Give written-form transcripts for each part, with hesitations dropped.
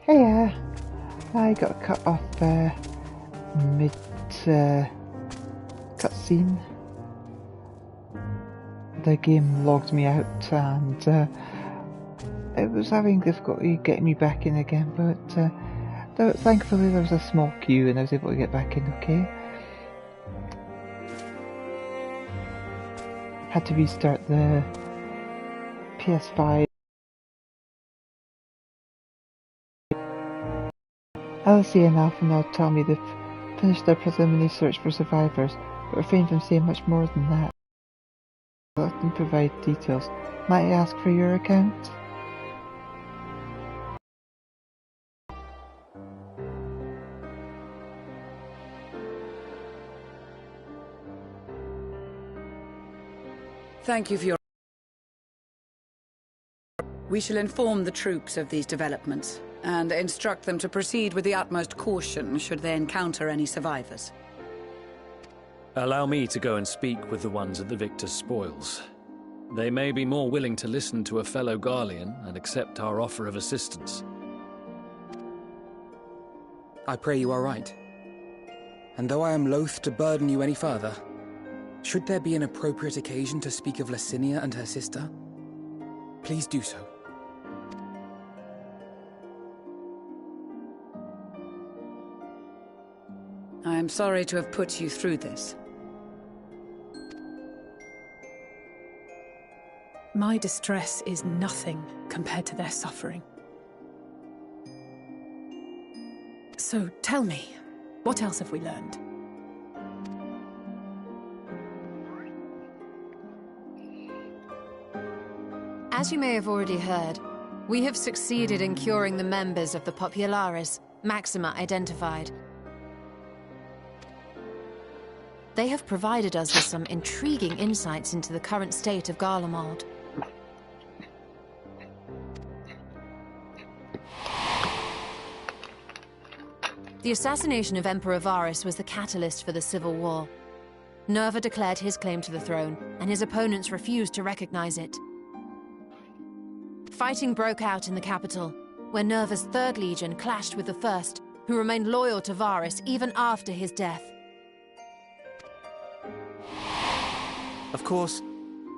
Hey, I got cut off mid cutscene. The game logged me out and it was having difficulty getting me back in again, but thankfully there was a small queue and I was able to get back in okay. Had to restart the PS5. LSE and Alpha now tell me they've finished their preliminary search for survivors, but refrain from saying much more than that. Let them provide details. Might I ask for your account? Thank you for your... We shall inform the troops of these developments, and instruct them to proceed with the utmost caution should they encounter any survivors. Allow me to go and speak with the ones at the victor's spoils. They may be more willing to listen to a fellow Garlean and accept our offer of assistance. I pray you are right. And though I am loath to burden you any further, should there be an appropriate occasion to speak of Licinia and her sister, please do so. I am sorry to have put you through this. My distress is nothing compared to their suffering. So tell me, what else have we learned? As you may have already heard, we have succeeded in curing the members of the Populares, Maxima identified. They have provided us with some intriguing insights into the current state of Garlemald. The assassination of Emperor Varus was the catalyst for the civil war. Nerva declared his claim to the throne, and his opponents refused to recognize it. Fighting broke out in the capital, where Nerva's 3rd Legion clashed with the 1st, who remained loyal to Varus even after his death. Of course,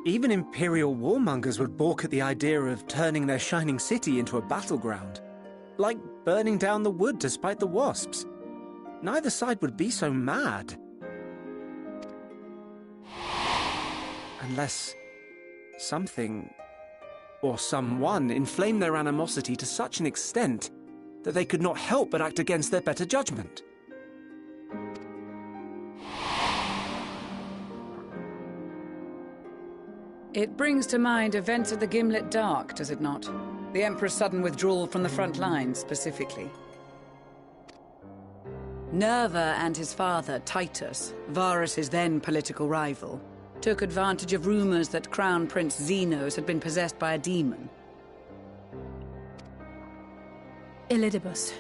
even Imperial warmongers would balk at the idea of turning their shining city into a battleground. Like burning down the wood to spite the wasps. Neither side would be so mad. Unless something or someone inflamed their animosity to such an extent that they could not help but act against their better judgment. It brings to mind events at the Gimlet Dark, does it not? The Emperor's sudden withdrawal from the front lines, specifically. Nerva and his father, Titus, Varus's then political rival, took advantage of rumors that Crown Prince Zenos had been possessed by a demon. Elidibus,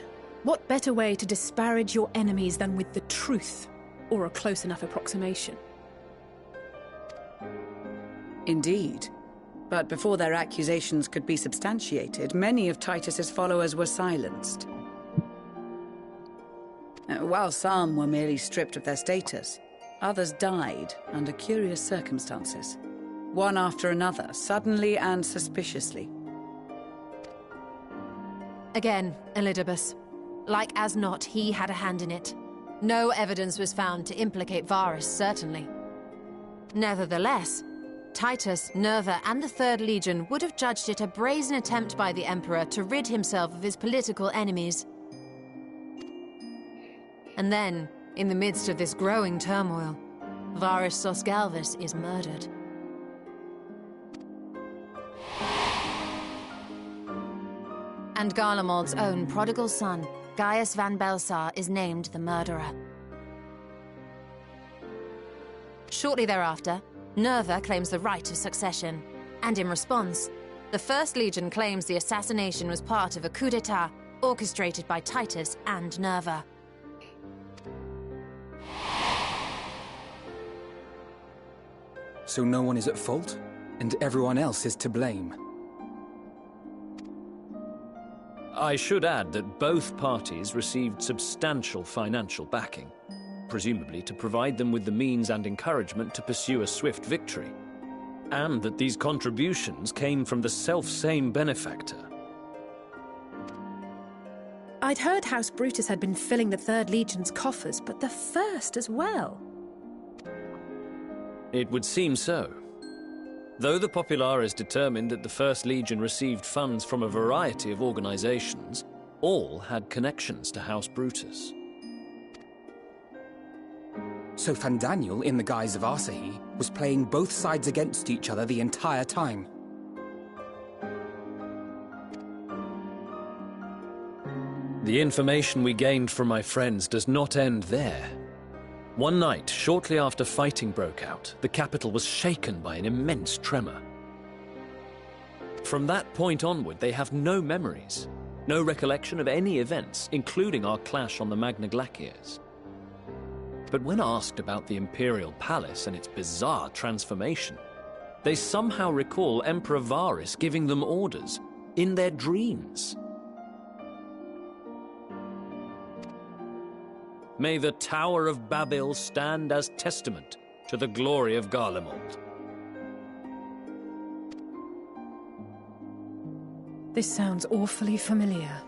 what better way to disparage your enemies than with the truth, or a close enough approximation? Indeed. But before their accusations could be substantiated, many of Titus's followers were silenced. While some were merely stripped of their status, others died under curious circumstances. One after another, suddenly and suspiciously. Again, Elidibus. Like as not, he had a hand in it. No evidence was found to implicate Varus, certainly. Nevertheless, Titus, Nerva, and the 3rd Legion would have judged it a brazen attempt by the Emperor to rid himself of his political enemies. And then, in the midst of this growing turmoil, Varus Sosgalvus is murdered. And Garlemald's own prodigal son, Gaius van Belsar, is named the murderer. Shortly thereafter, Nerva claims the right of succession, and in response, the 1st Legion claims the assassination was part of a coup d'etat orchestrated by Titus and Nerva. So no one is at fault, and everyone else is to blame. I should add that both parties received substantial financial backing, presumably to provide them with the means and encouragement to pursue a swift victory, and that these contributions came from the self-same benefactor. I'd heard House Brutus had been filling the Third Legion's coffers, but the First as well. It would seem so. Though the Populares determined that the First Legion received funds from a variety of organizations, all had connections to House Brutus. So Fandaniel, in the guise of Asahi, was playing both sides against each other the entire time. The information we gained from my friends does not end there. One night, shortly after fighting broke out, the capital was shaken by an immense tremor. From that point onward, they have no memories, no recollection of any events, including our clash on the Magna Glaciers. But when asked about the Imperial Palace and its bizarre transformation, they somehow recall Emperor Varus giving them orders in their dreams. May the Tower of Babel stand as testament to the glory of Garlemald. This sounds awfully familiar.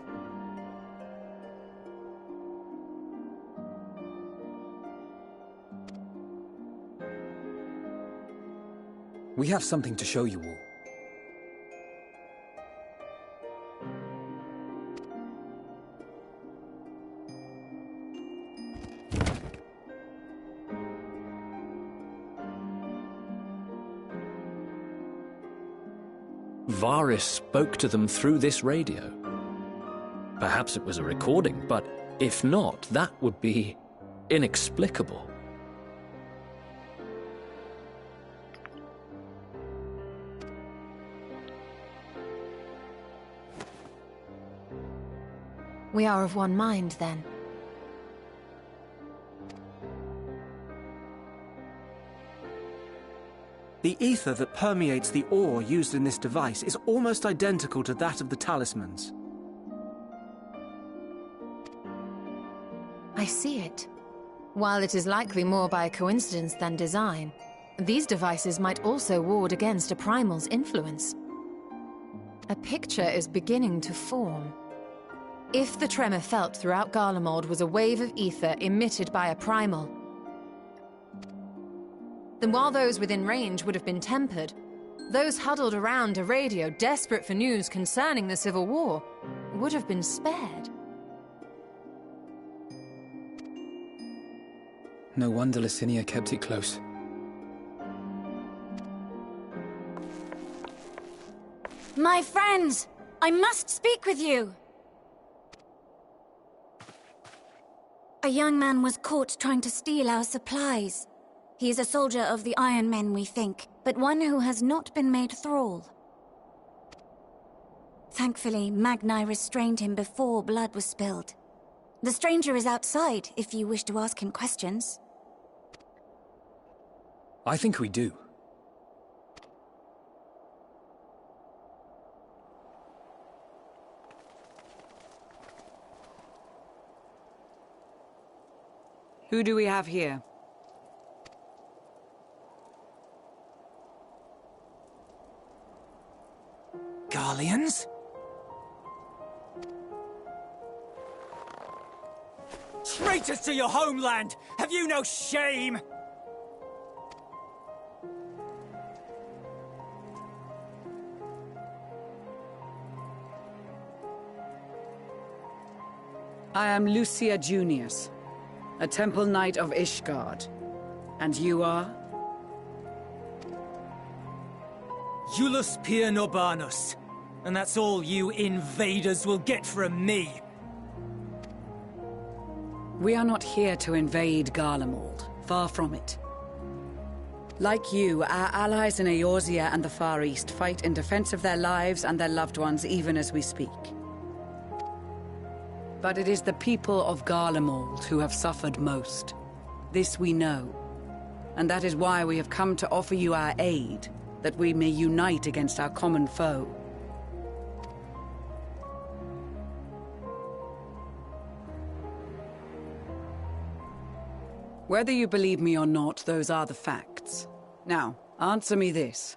We have something to show you all. Varus spoke to them through this radio. Perhaps it was a recording, but if not, that would be inexplicable. We are of one mind, then. The ether that permeates the ore used in this device is almost identical to that of the talismans. I see it. While it is likely more by coincidence than design, these devices might also ward against a primal's influence. A picture is beginning to form. If the tremor felt throughout Garlemald was a wave of ether emitted by a primal, then while those within range would have been tempered, those huddled around a radio desperate for news concerning the Civil War would have been spared. No wonder Licinia kept it close. My friends! I must speak with you! A young man was caught trying to steal our supplies. He is a soldier of the Iron Men, we think, but one who has not been made thrall. Thankfully, Magni restrained him before blood was spilled. The stranger is outside, if you wish to ask him questions. I think we do. Who do we have here? Garleans? Traitors to your homeland! Have you no shame? I am Lucia Junius, a Temple Knight of Ishgard. And you are? Iulus Pier Norbanus. And that's all you invaders will get from me. We are not here to invade Garlemald. Far from it. Like you, our allies in Eorzea and the Far East fight in defense of their lives and their loved ones even as we speak. But it is the people of Garlemald who have suffered most. This we know. And that is why we have come to offer you our aid, that we may unite against our common foe. Whether you believe me or not, those are the facts. Now, answer me this.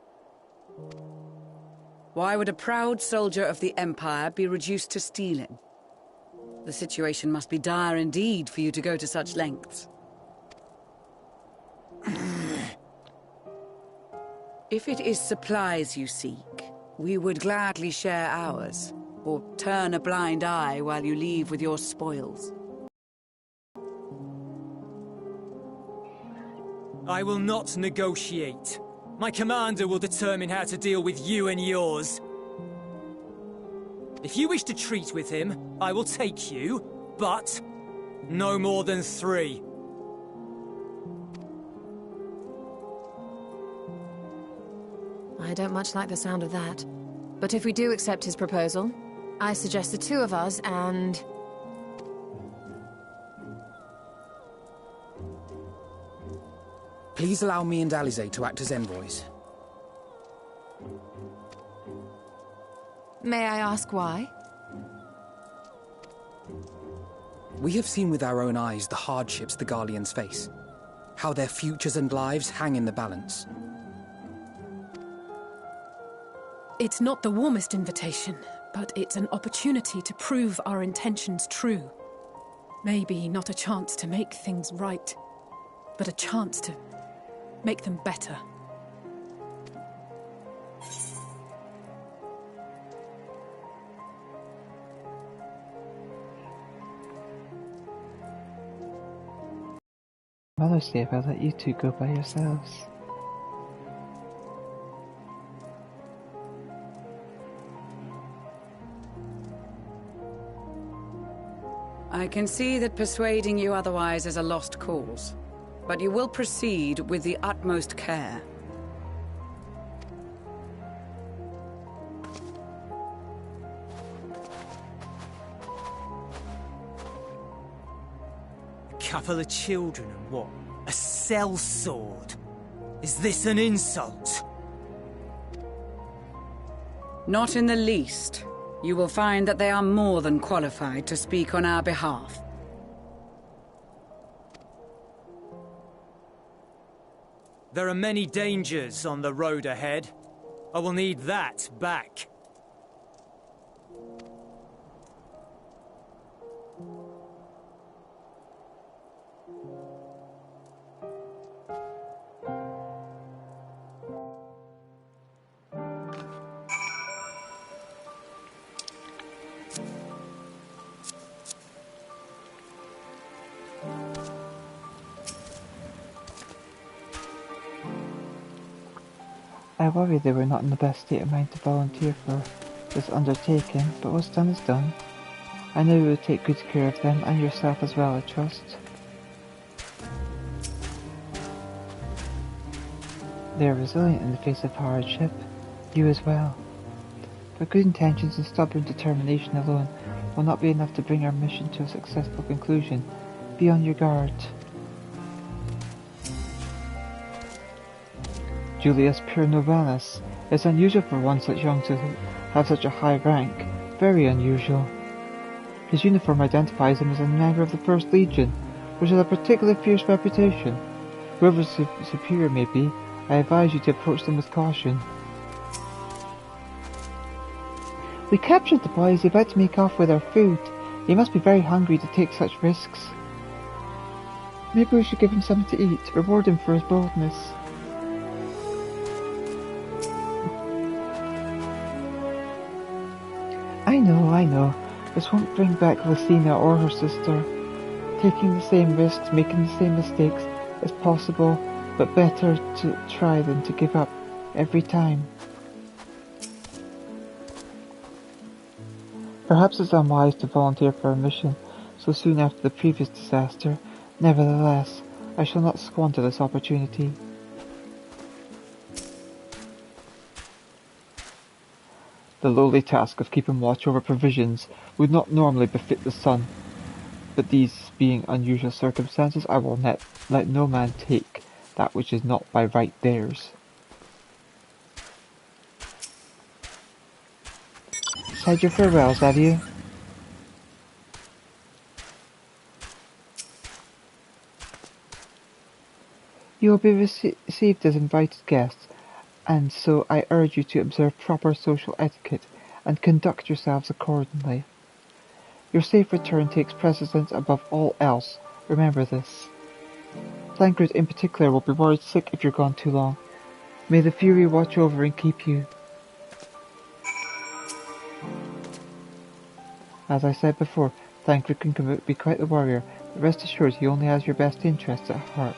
Why would a proud soldier of the Empire be reduced to stealing? The situation must be dire indeed for you to go to such lengths. If it is supplies you seek, we would gladly share ours, or turn a blind eye while you leave with your spoils. I will not negotiate. My commander will determine how to deal with you and yours. If you wish to treat with him, I will take you, but no more than 3. I don't much like the sound of that. But if we do accept his proposal, I suggest the 2 of us and... Please allow me and Alize to act as envoys. May I ask why? We have seen with our own eyes the hardships the Garleans face. How their futures and lives hang in the balance. It's not the warmest invitation, but it's an opportunity to prove our intentions true. Maybe not a chance to make things right, but a chance to make them better. Mother said I'll let you 2 go by yourselves. I can see that persuading you otherwise is a lost cause, but you will proceed with the utmost care. A couple of children and what? A sellsword? Is this an insult? Not in the least. You will find that they are more than qualified to speak on our behalf. There are many dangers on the road ahead. I will need that back. I worry they were not in the best state of mind to volunteer for this undertaking, but what's done is done. I know you will take good care of them, and yourself as well, I trust. They are resilient in the face of hardship. You as well. But good intentions and stubborn determination alone will not be enough to bring our mission to a successful conclusion. Be on your guard. Julius Piernobanus. It's unusual for one such young to have such a high rank. Very unusual. His uniform identifies him as a member of the First Legion, which has a particularly fierce reputation. Whoever superior may be, I advise you to approach them with caution. We captured the boy as he about to make off with our food. He must be very hungry to take such risks. Maybe we should give him something to eat, reward him for his boldness. I know. This won't bring back Lucina or her sister. Taking the same risks, making the same mistakes is possible, but better to try than to give up every time. Perhaps it's unwise to volunteer for a mission so soon after the previous disaster. Nevertheless, I shall not squander this opportunity. The lowly task of keeping watch over provisions would not normally befit the sun, but these being unusual circumstances, I will let no man take that which is not by right theirs. Said your farewells, have you? You will be received as invited guests, and so I urge you to observe proper social etiquette and conduct yourselves accordingly. Your safe return takes precedence above all else. Remember this. Thancred in particular will be worried sick if you're gone too long. May the Fury watch over and keep you. As I said before, Thancred can be quite the warrior, but rest assured he only has your best interests at heart.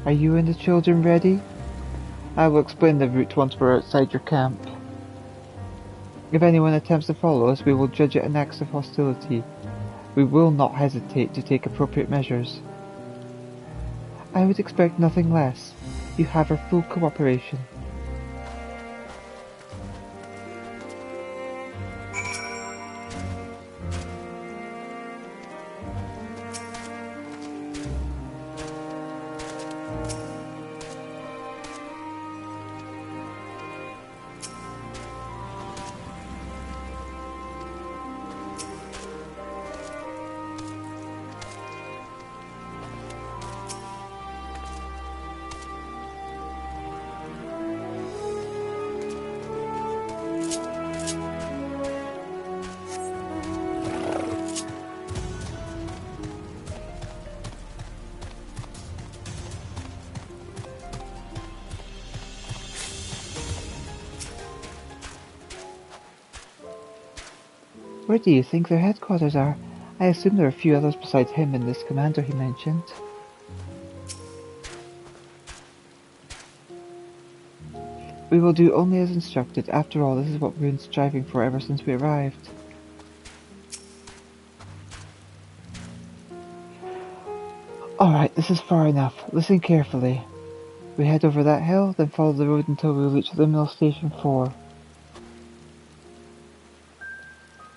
Are you and the children ready? I will explain the route once we're outside your camp. If anyone attempts to follow us, we will judge it an act of hostility. We will not hesitate to take appropriate measures. I would expect nothing less. You have our full cooperation. Where do you think their headquarters are? I assume there are a few others besides him and this commander he mentioned. We will do only as instructed. After all, this is what we've been striving for ever since we arrived. Alright, this is far enough. Listen carefully. We head over that hill, then follow the road until we reach Liminal Station 4.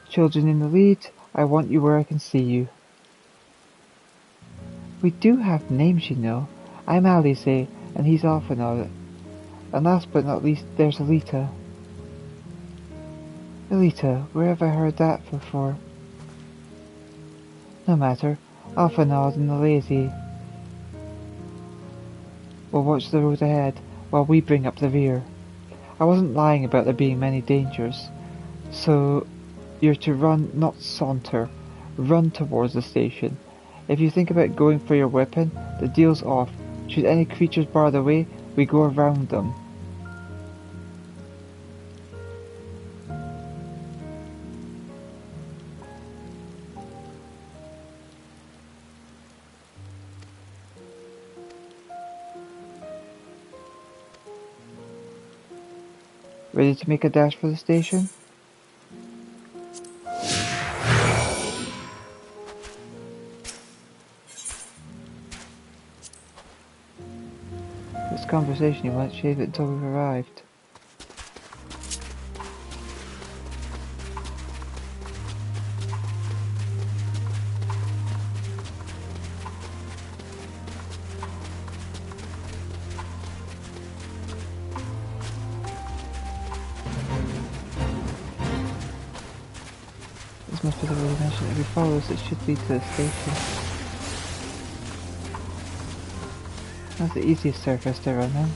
Children in the lead, I want you where I can see you. We do have names, you know. I'm Alice, and he's Alphanod. And last but not least, there's Elita. Elita, where have I heard that before? No matter, Alphanod and the lazy. We'll watch the road ahead, while we bring up the rear. I wasn't lying about there being many dangers, so you're to run, not saunter. Run towards the station. If you think about going for your weapon, the deal's off. Should any creatures bar the way, we go around them. Ready to make a dash for the station? This conversation you might shave it until we've arrived. This must be the road I mentioned. If we follow this, it should lead to the station. That's the easiest surface to run on.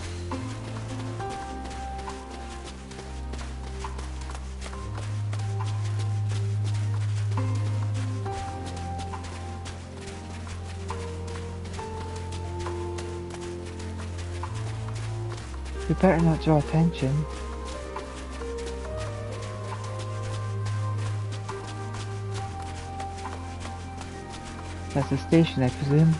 We better not draw attention. That's the station, I presume.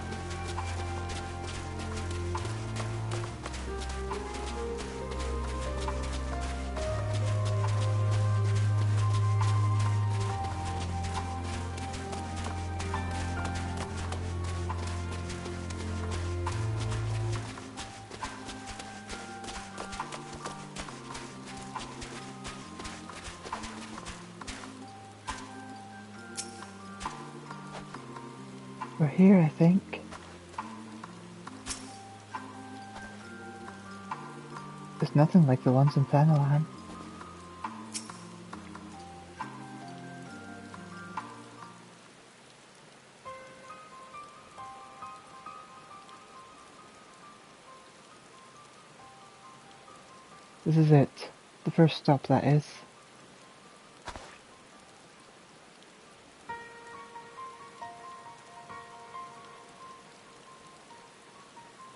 We're here, I think. There's nothing like the ones in Thanalan. This is it. The first stop, that is.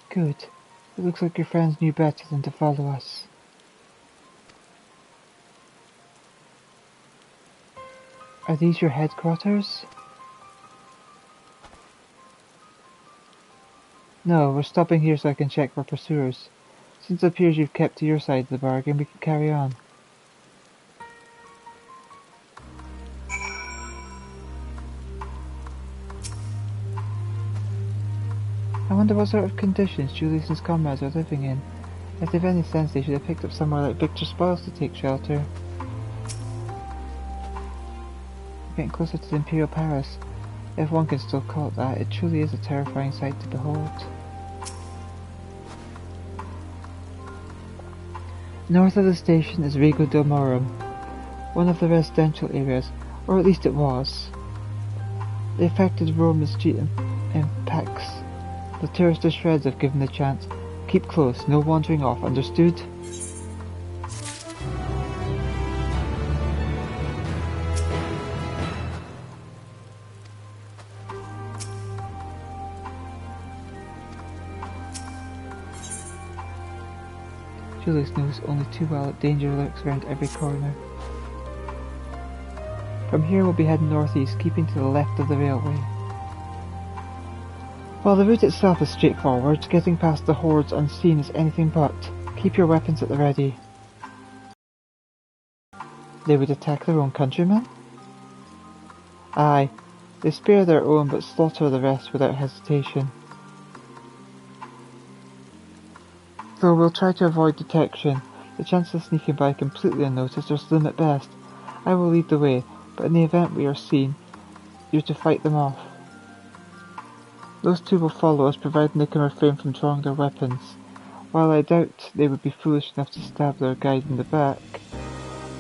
Good. It looks like your friends knew better than to follow us. Are these your headquarters? No, we're stopping here so I can check for pursuers. Since it appears you've kept to your side of the bargain, we can carry on. I wonder what sort of conditions Julius and his comrades are living in. If they've any sense, they should have picked up somewhere like Victor's Spoils to take shelter. We're getting closer to the Imperial Palace. If one can still call it that, it truly is a terrifying sight to behold. North of the station is Rego del Morum, one of the residential areas, or at least it was. The affected Roman street impacts. The tourist to shreds if given the chance. Keep close, no wandering off, understood? Julius knows only too well that danger lurks around every corner. From here we'll be heading northeast, keeping to the left of the railway. While the route itself is straightforward, getting past the hordes unseen is anything but. Keep your weapons at the ready. They would attack their own countrymen? Aye, they spare their own but slaughter the rest without hesitation. Though we'll try to avoid detection, the chances of sneaking by completely unnoticed are slim at best. I will lead the way, but in the event we are seen, you're to fight them off. Those two will follow us, providing they can refrain from drawing their weapons. While I doubt they would be foolish enough to stab their guide in the back,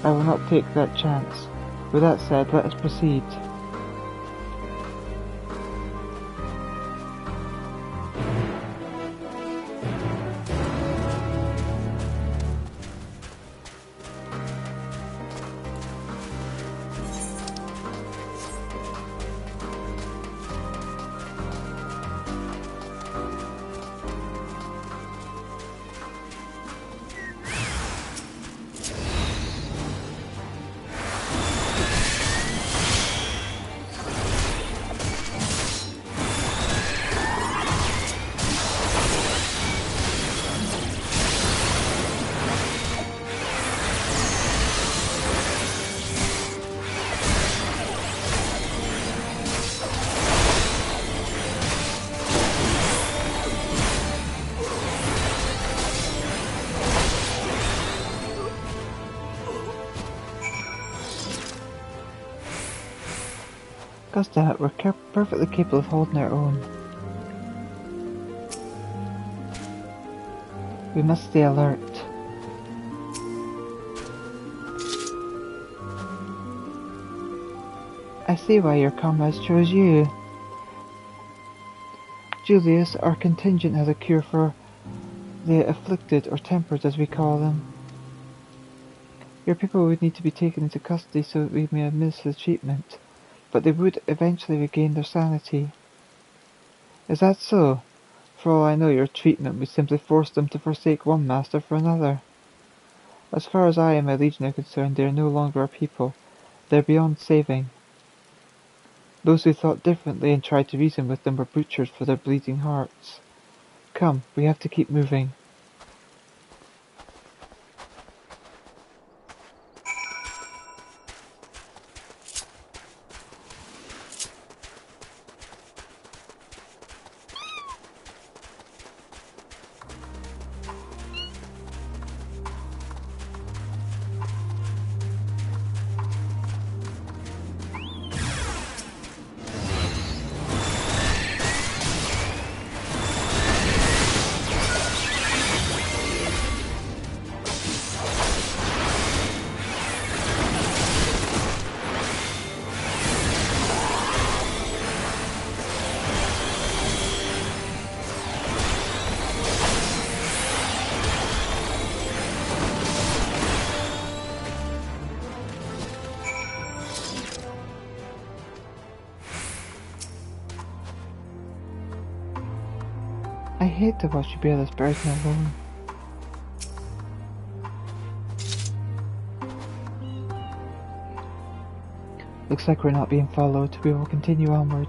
I will not take that chance. With that said, let us proceed. Gosh damn it, we're perfectly capable of holding our own. We must stay alert. I see why your comrades chose you. Julius, our contingent has a cure for the afflicted, or tempered as we call them. Your people would need to be taken into custody so that we may administer the treatment, but they would eventually regain their sanity. Is that so? For all I know, your treatment would simply force them to forsake one master for another. As far as I and my legion are concerned, they are no longer our people. They are beyond saving. Those who thought differently and tried to reason with them were butchered for their bleeding hearts. Come, we have to keep moving. hate to watch you bear this burden alone. Looks like we're not being followed. We will continue onward.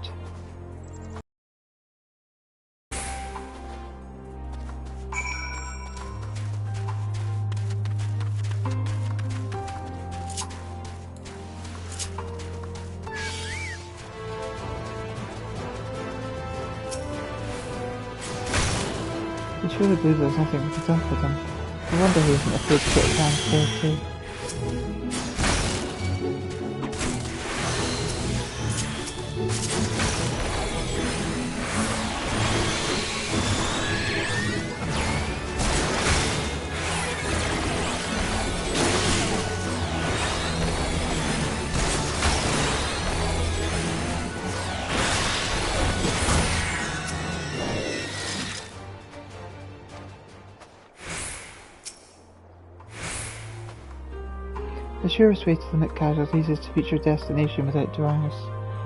I truly believe there's nothing we can done for them. I wonder he isn't afraid to get his hands dirty. The surest way to limit casualties is to reach your destination without drawing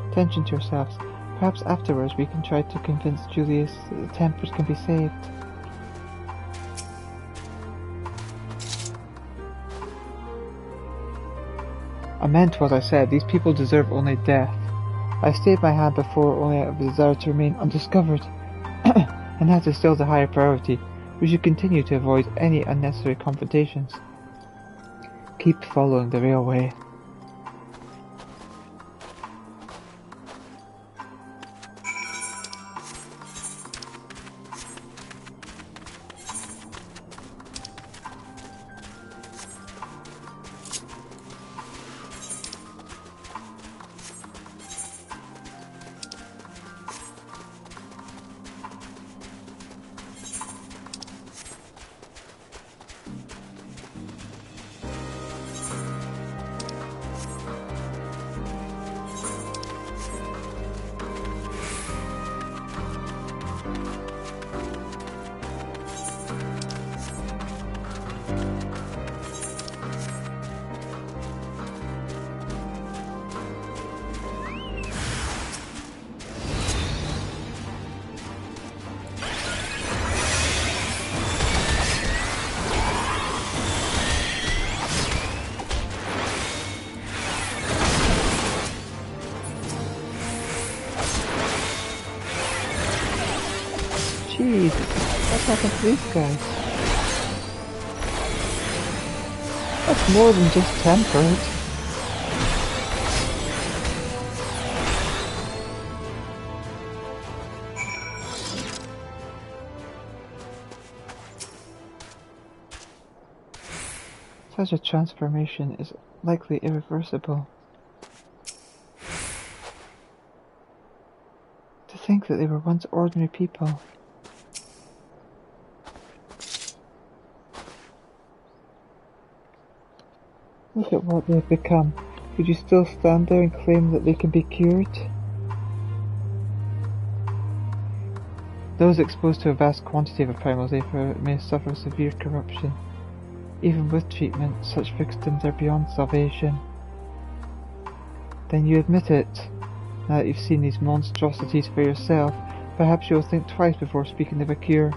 attention to yourselves. Perhaps afterwards we can try to convince Julius that the Templars can be saved. I meant what I said. These people deserve only death. I stayed my hand before only out of a desire to remain undiscovered. And that is still the higher priority. We should continue to avoid any unnecessary confrontations. Keep following the railway. Jeez, what's happened to these guys? That's more than just tempered. Such a transformation is likely irreversible. To think that they were once ordinary people. Look at what they have become. Could you still stand there and claim that they can be cured? Those exposed to a vast quantity of a primal zephyr may suffer severe corruption. Even with treatment, such victims are beyond salvation. Then you admit it. Now that you've seen these monstrosities for yourself, perhaps you'll think twice before speaking of a cure.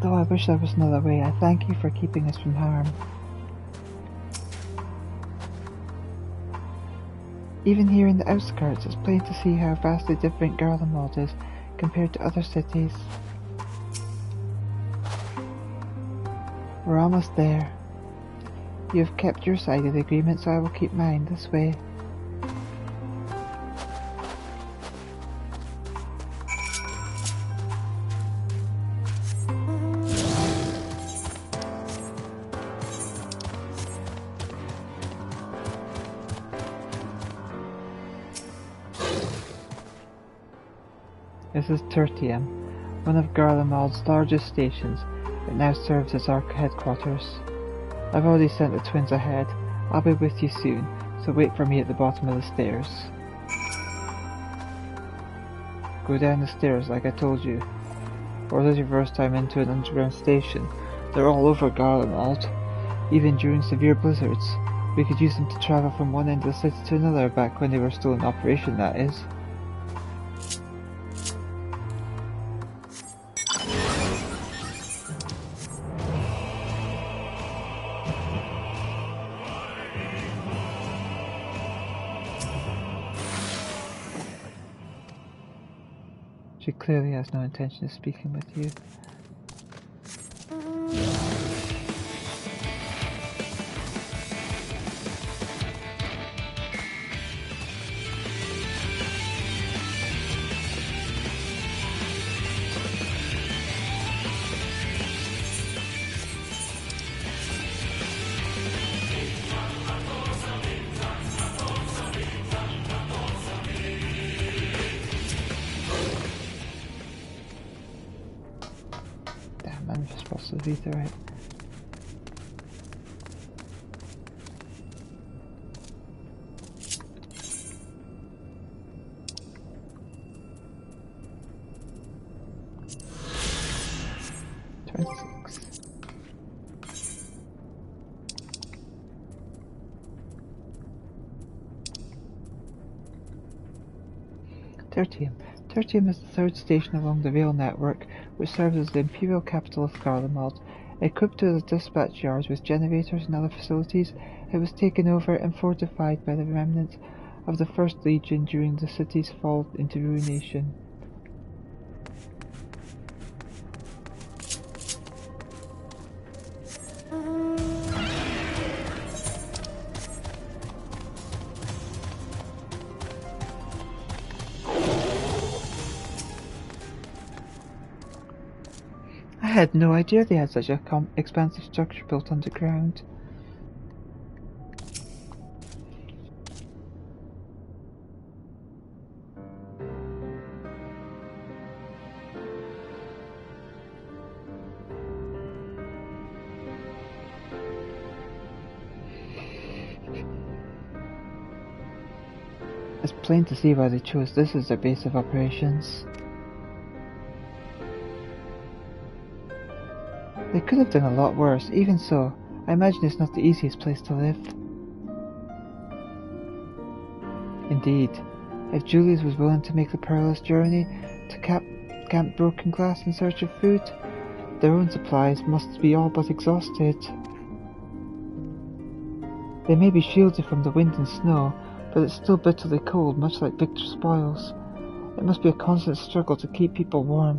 Though I wish there was another way, I thank you for keeping us from harm. Even here in the outskirts, it's plain to see how vastly different Garlemald is compared to other cities. We're almost there. You have kept your side of the agreement, so I will keep mine this way. This is Tertium, one of Garlemald's largest stations. It now serves as our headquarters. I've already sent the twins ahead. I'll be with you soon, so wait for me at the bottom of the stairs. Go down the stairs like I told you. Or is this your first time into an underground station? They're all over Garlemald, even during severe blizzards. We could use them to travel from one end of the city to another, back when they were still in operation, that is. She clearly has no intention of speaking with you. I'm just supposed to read the right. Tertium is the third station along the rail network, which serves as the imperial capital of Garlemald. Equipped with a dispatch yard with generators and other facilities, it was taken over and fortified by the remnants of the First Legion during the city's fall into ruination. I had no idea they had such a expansive structure built underground. It's plain to see why they chose this as their base of operations. They could have done a lot worse. Even so, I imagine it's not the easiest place to live. Indeed, if Julius was willing to make the perilous journey to Camp Broken Glass in search of food, their own supplies must be all but exhausted. They may be shielded from the wind and snow, but it's still bitterly cold, much like Victor's spoils. It must be a constant struggle to keep people warm.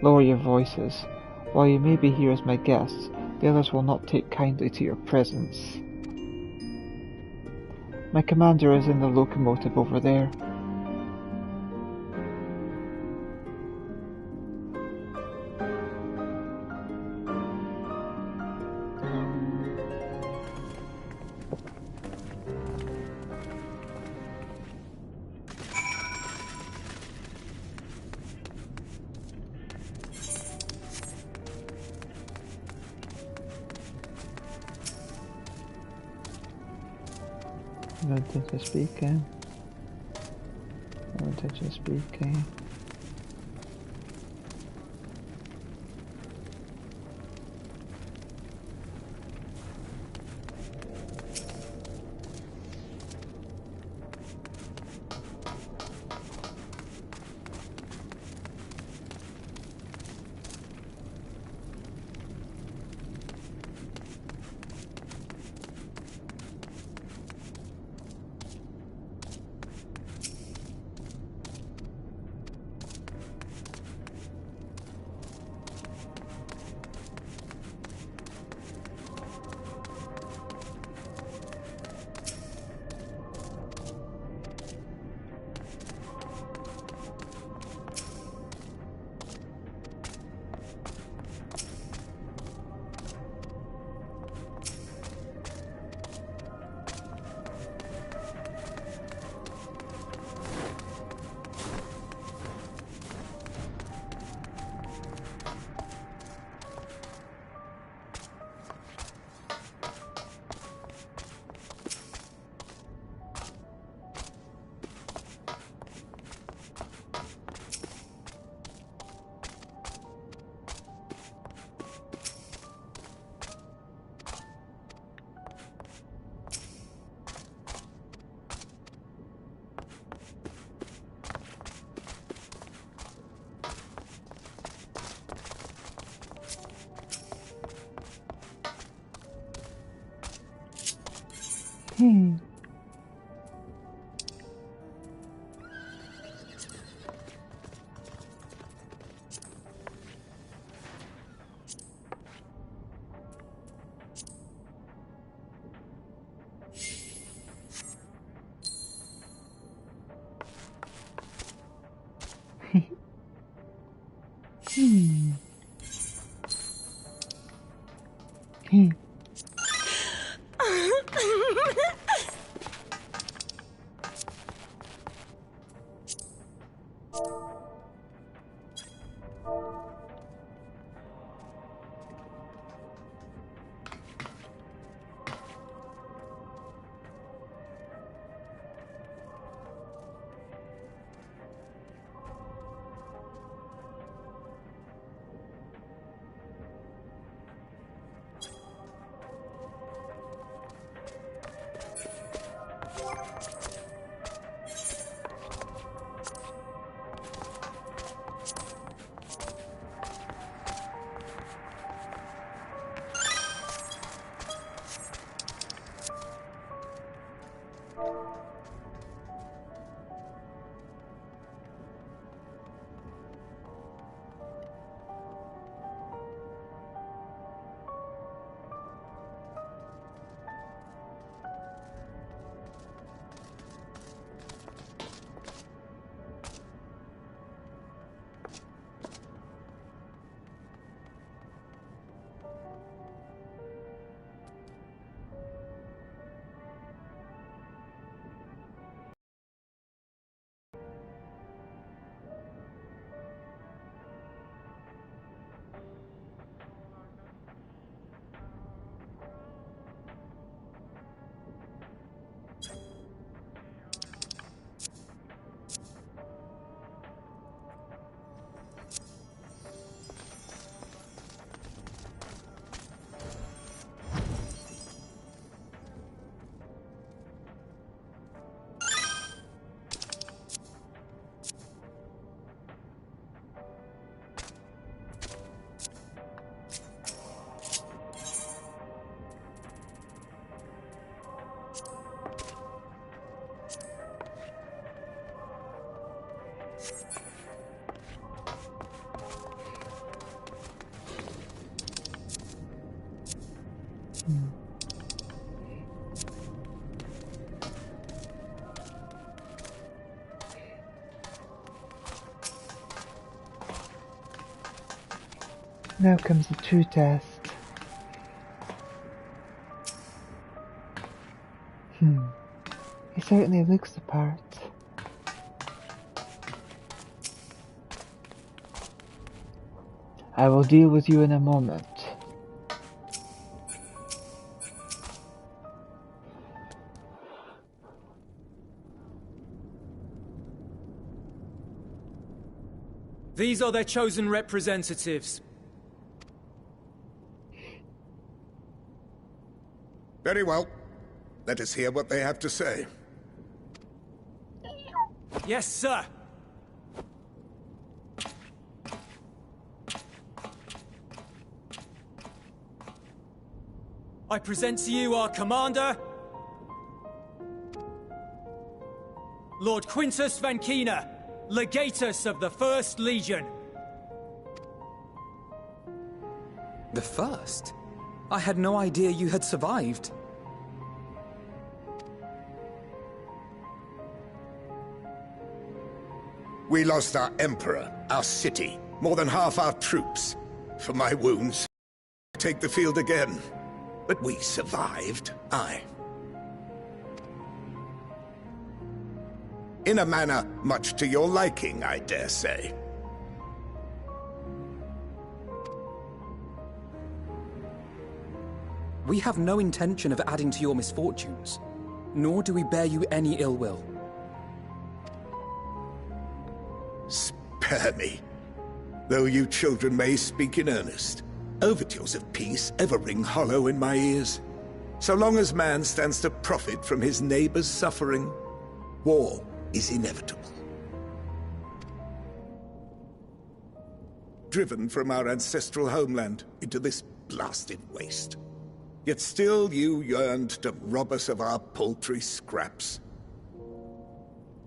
Lower your voices. While you may be here as my guests, the others will not take kindly to your presence. My commander is in the locomotive over there. No intention of speaking. No intention of speaking. Now comes the true test. He certainly looks the part. I will deal with you in a moment. These are their chosen representatives. Very well. Let us hear what they have to say. Yes, sir. I present to you our commander, Lord Quintus Vankina, Legatus of the First Legion. The First? I had no idea you had survived. We lost our emperor, our city, more than half our troops. For my wounds, take the field again. But we survived, aye. In a manner much to your liking, I dare say. We have no intention of adding to your misfortunes, nor do we bear you any ill will. Spare me. Though you children may speak in earnest, overtures of peace ever ring hollow in my ears. So long as man stands to profit from his neighbor's suffering, war is inevitable. Driven from our ancestral homeland into this blasted waste. Yet still you yearned to rob us of our paltry scraps.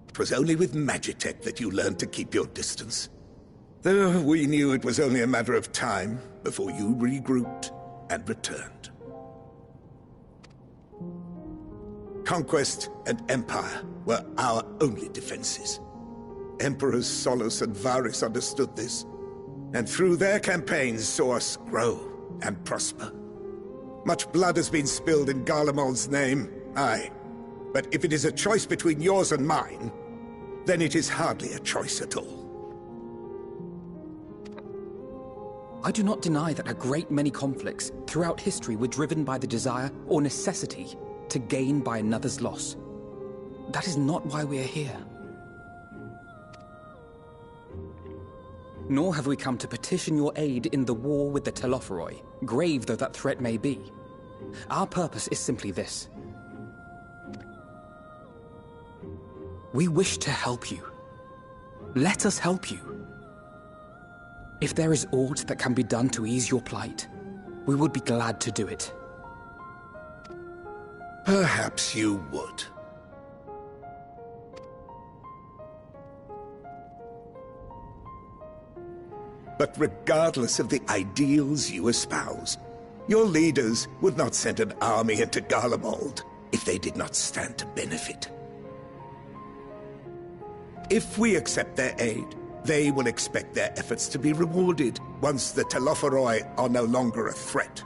It was only with Magitech that you learned to keep your distance. Though we knew it was only a matter of time before you regrouped and returned. Conquest and Empire were our only defenses. Emperors Solus and Varys understood this, and through their campaigns saw us grow and prosper. Much blood has been spilled in Garlemald's name, aye. But if it is a choice between yours and mine, then it is hardly a choice at all. I do not deny that a great many conflicts throughout history were driven by the desire or necessity to gain by another's loss. That is not why we are here. Nor have we come to petition your aid in the war with the Telophoroi, grave though that threat may be. Our purpose is simply this. We wish to help you. Let us help you. If there is aught that can be done to ease your plight, we would be glad to do it. Perhaps you would. But regardless of the ideals you espouse, your leaders would not send an army into Garlemald if they did not stand to benefit. If we accept their aid, they will expect their efforts to be rewarded once the Telophoroi are no longer a threat.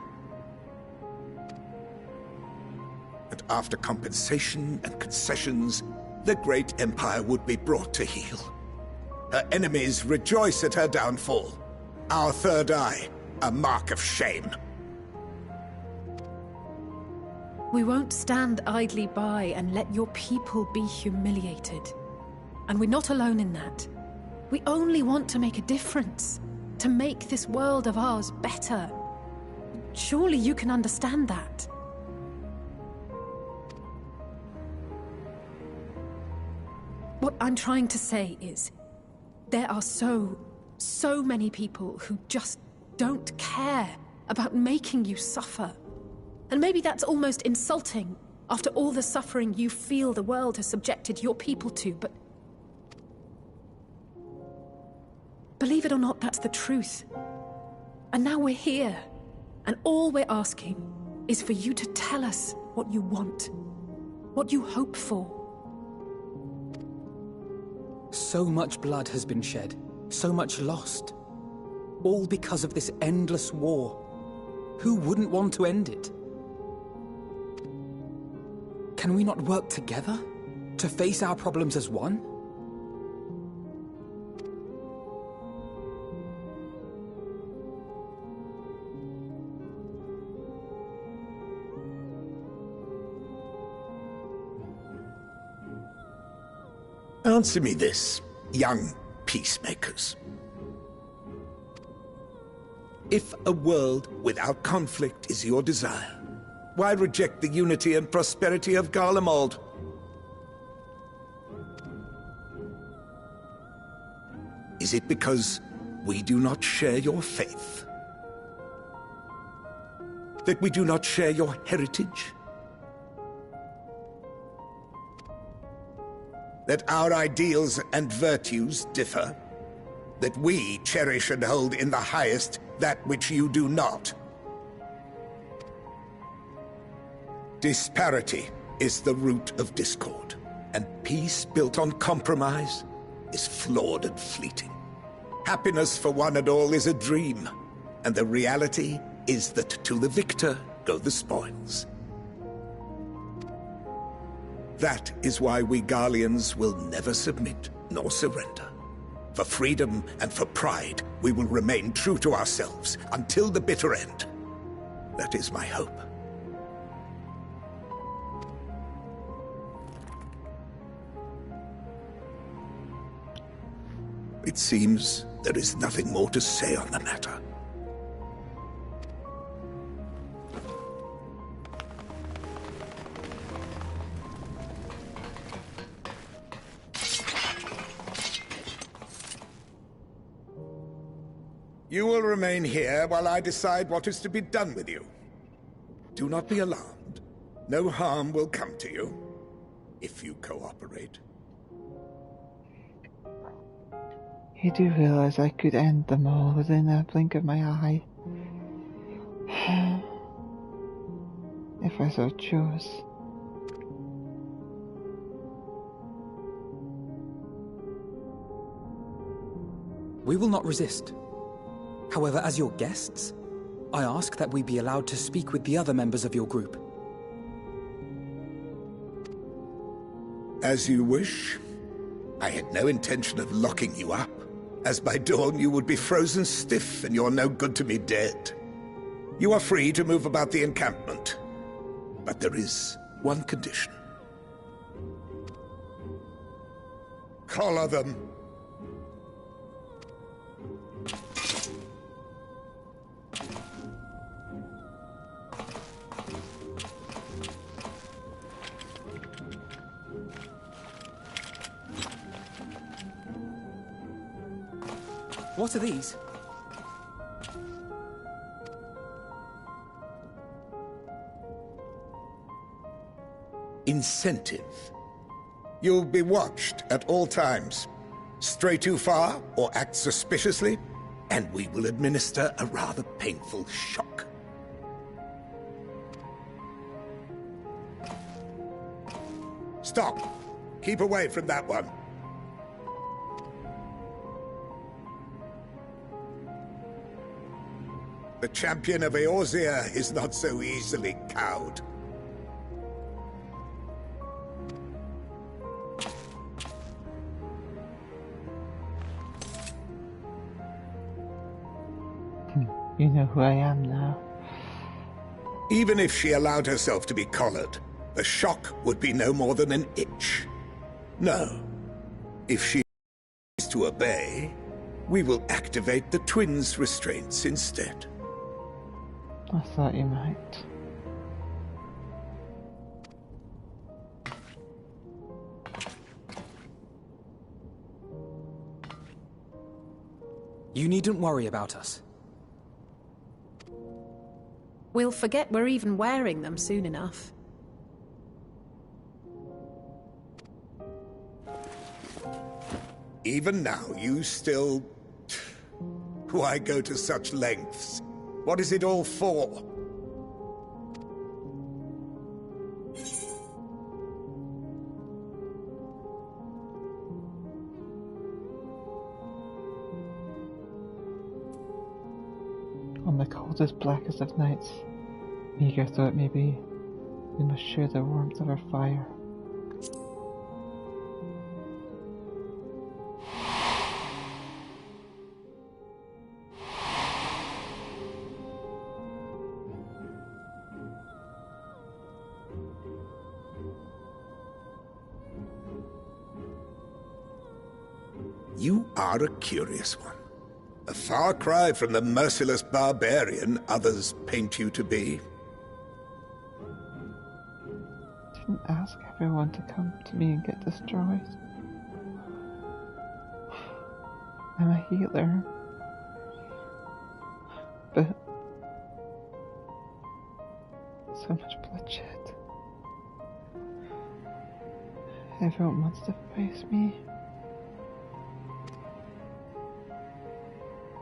And after compensation and concessions, the great empire would be brought to heel. Her enemies rejoice at her downfall. Our third eye, a mark of shame. We won't stand idly by and let your people be humiliated. And we're not alone in that. We only want to make a difference, to make this world of ours better. Surely you can understand that. What I'm trying to say is, there are so many people who just don't care about making you suffer. And maybe that's almost insulting after all the suffering you feel the world has subjected your people to, but believe it or not, that's the truth. And now we're here, and all we're asking is for you to tell us what you want, what you hope for. So much blood has been shed, so much lost. All because of this endless war. Who wouldn't want to end it? Can we not work together to face our problems as one? Answer me this, young peacemakers. If a world without conflict is your desire, why reject the unity and prosperity of Garlemald? Is it because we do not share your faith? That we do not share your heritage? That our ideals and virtues differ? That we cherish and hold in the highest that which you do not? Disparity is the root of discord, and peace built on compromise is flawed and fleeting. Happiness for one and all is a dream, and the reality is that to the victor go the spoils. That is why we Garleans will never submit nor surrender. For freedom and for pride, we will remain true to ourselves until the bitter end. That is my hope. It seems there is nothing more to say on the matter. You will remain here while I decide what is to be done with you. Do not be alarmed. No harm will come to you, if you cooperate. You do realize I could end them all within a blink of my eye. If I so chose. We will not resist. However, as your guests, I ask that we be allowed to speak with the other members of your group. As you wish. I had no intention of locking you up, as by dawn you would be frozen stiff and you're no good to me dead. You are free to move about the encampment, but there is one condition. Collar them. What are these? Incentive. You'll be watched at all times. Stray too far or act suspiciously, and we will administer a rather painful shock. Stop! Keep away from that one. The champion of Eorzea is not so easily cowed. You know who I am now. Even if she allowed herself to be collared, the shock would be no more than an itch. No. If she is to obey, we will activate the twins' restraints instead. I thought you might. You needn't worry about us. We'll forget we're even wearing them soon enough. Even now, you still... Why go to such lengths? What is it all for? On the coldest, blackest of nights, meager though it may be, we must share the warmth of our fire. You are a curious one. A far cry from the merciless barbarian others paint you to be. Didn't ask everyone to come to me and get destroyed. I'm a healer. But so much bloodshed. Everyone wants to face me.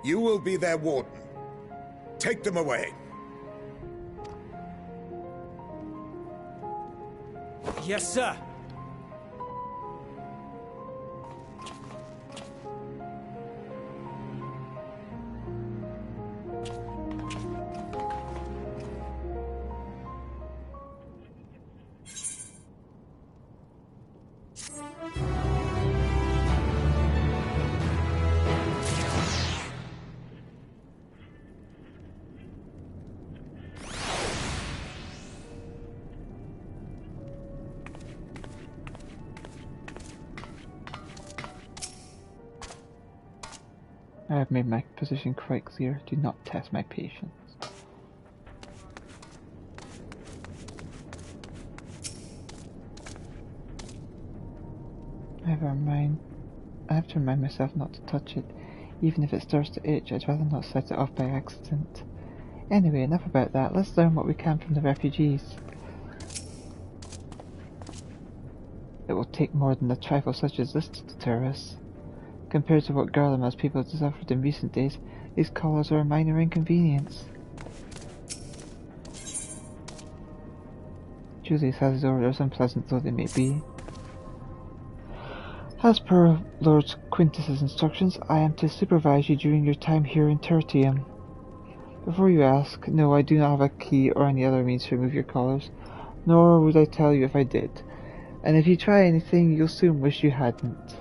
You will be their warden. Take them away. Yes, sir. I have made my position quite clear. Do not test my patience. I have to remind myself not to touch it. Even if it starts to itch, I'd rather not set it off by accident. Anyway, enough about that. Let's learn what we can from the refugees. It will take more than a trifle such as this to deter us. Compared to what Garlemald's people have suffered in recent days, these callers are a minor inconvenience. Julius has his orders, unpleasant though they may be. As per Lord Quintus's instructions, I am to supervise you during your time here in Tertium. Before you ask, no, I do not have a key or any other means to remove your collars, nor would I tell you if I did. And if you try anything, you'll soon wish you hadn't.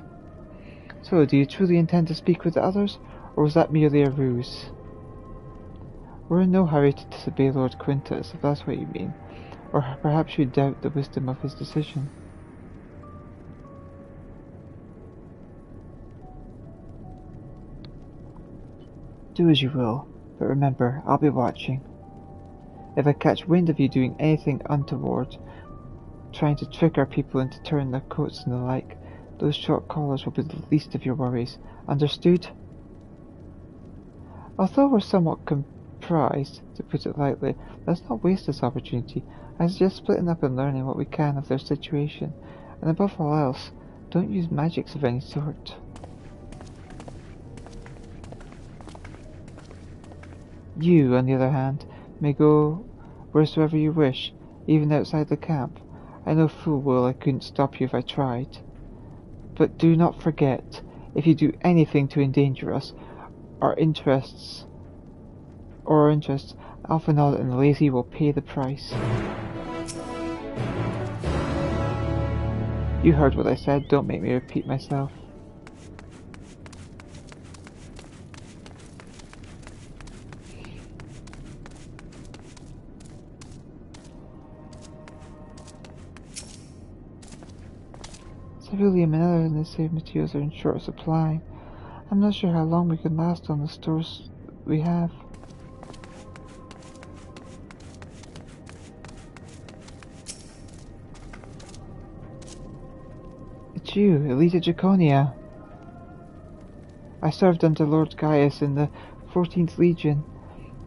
So, do you truly intend to speak with the others, or was that merely a ruse? We're in no hurry to disobey Lord Quintus, if that's what you mean, or perhaps you doubt the wisdom of his decision. Do as you will, but remember, I'll be watching. If I catch wind of you doing anything untoward, trying to trick our people into turning their coats and the like, those short collars will be the least of your worries. Understood? Although we're somewhat comprised, to put it lightly, let's not waste this opportunity. I suggest splitting up and learning what we can of their situation, and above all else, don't use magics of any sort. You, on the other hand, may go wheresoever you wish, even outside the camp. I know full well I couldn't stop you if I tried. But do not forget, if you do anything to endanger us, our interests, Alphanod and the Lazy will pay the price. You heard what I said, don't make me repeat myself. Civilian and other necessary materials are in short supply. I'm not sure how long we can last on the stores we have. It's you, Elita Draconia. I served under Lord Gaius in the 14th Legion.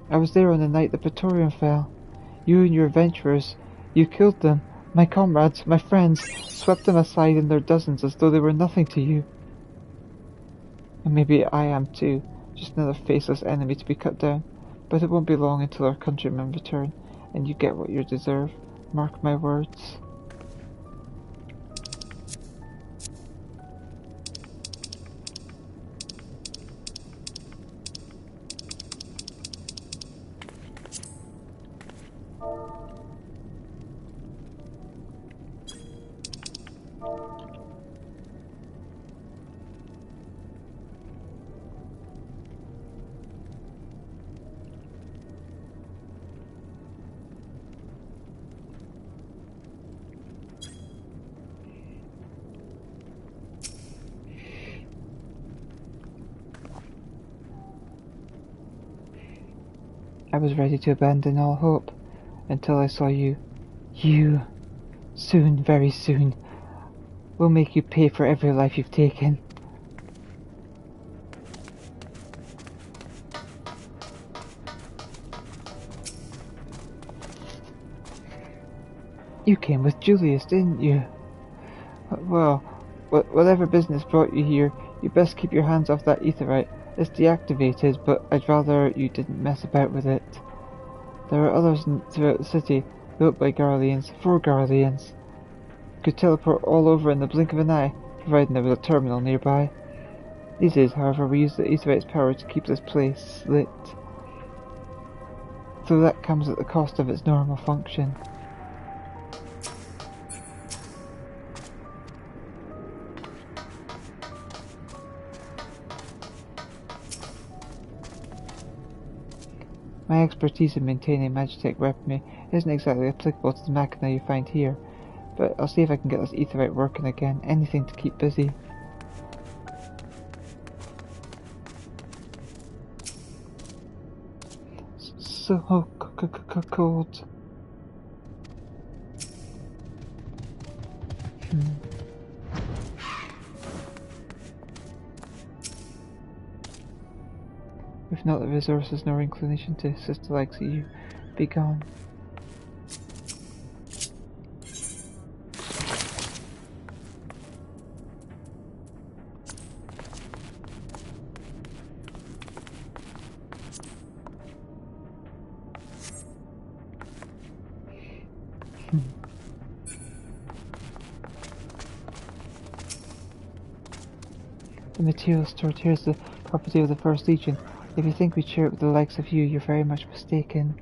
I was there on the night the Praetorium fell. You and your adventurers, you killed them. My comrades, my friends, swept them aside in their dozens as though they were nothing to you. And maybe I am too, just another faceless enemy to be cut down. But it won't be long until our countrymen return, and you get what you deserve. Mark my words. I was ready to abandon all hope, until I saw you. You, soon, very soon, will make you pay for every life you've taken. You came with Julius, didn't you? Well, whatever business brought you here, you best keep your hands off that aetherite. It's deactivated, but I'd rather you didn't mess about with it. There are others throughout the city, built by Garleans, for Garleans. Could teleport all over in the blink of an eye, providing there was a terminal nearby. These days, however, we use the aetherite's power to keep this place lit. So that comes at the cost of its normal function. My expertise in maintaining Magitech weaponry isn't exactly applicable to the machina you find here, but I'll see if I can get this aetherite working again. Anything to keep busy. So cold. We've not the resources nor inclination to assist the likes of you. Be gone. The material stored here is the property of the First Legion. If you think we'd share it with the likes of you, you're very much mistaken.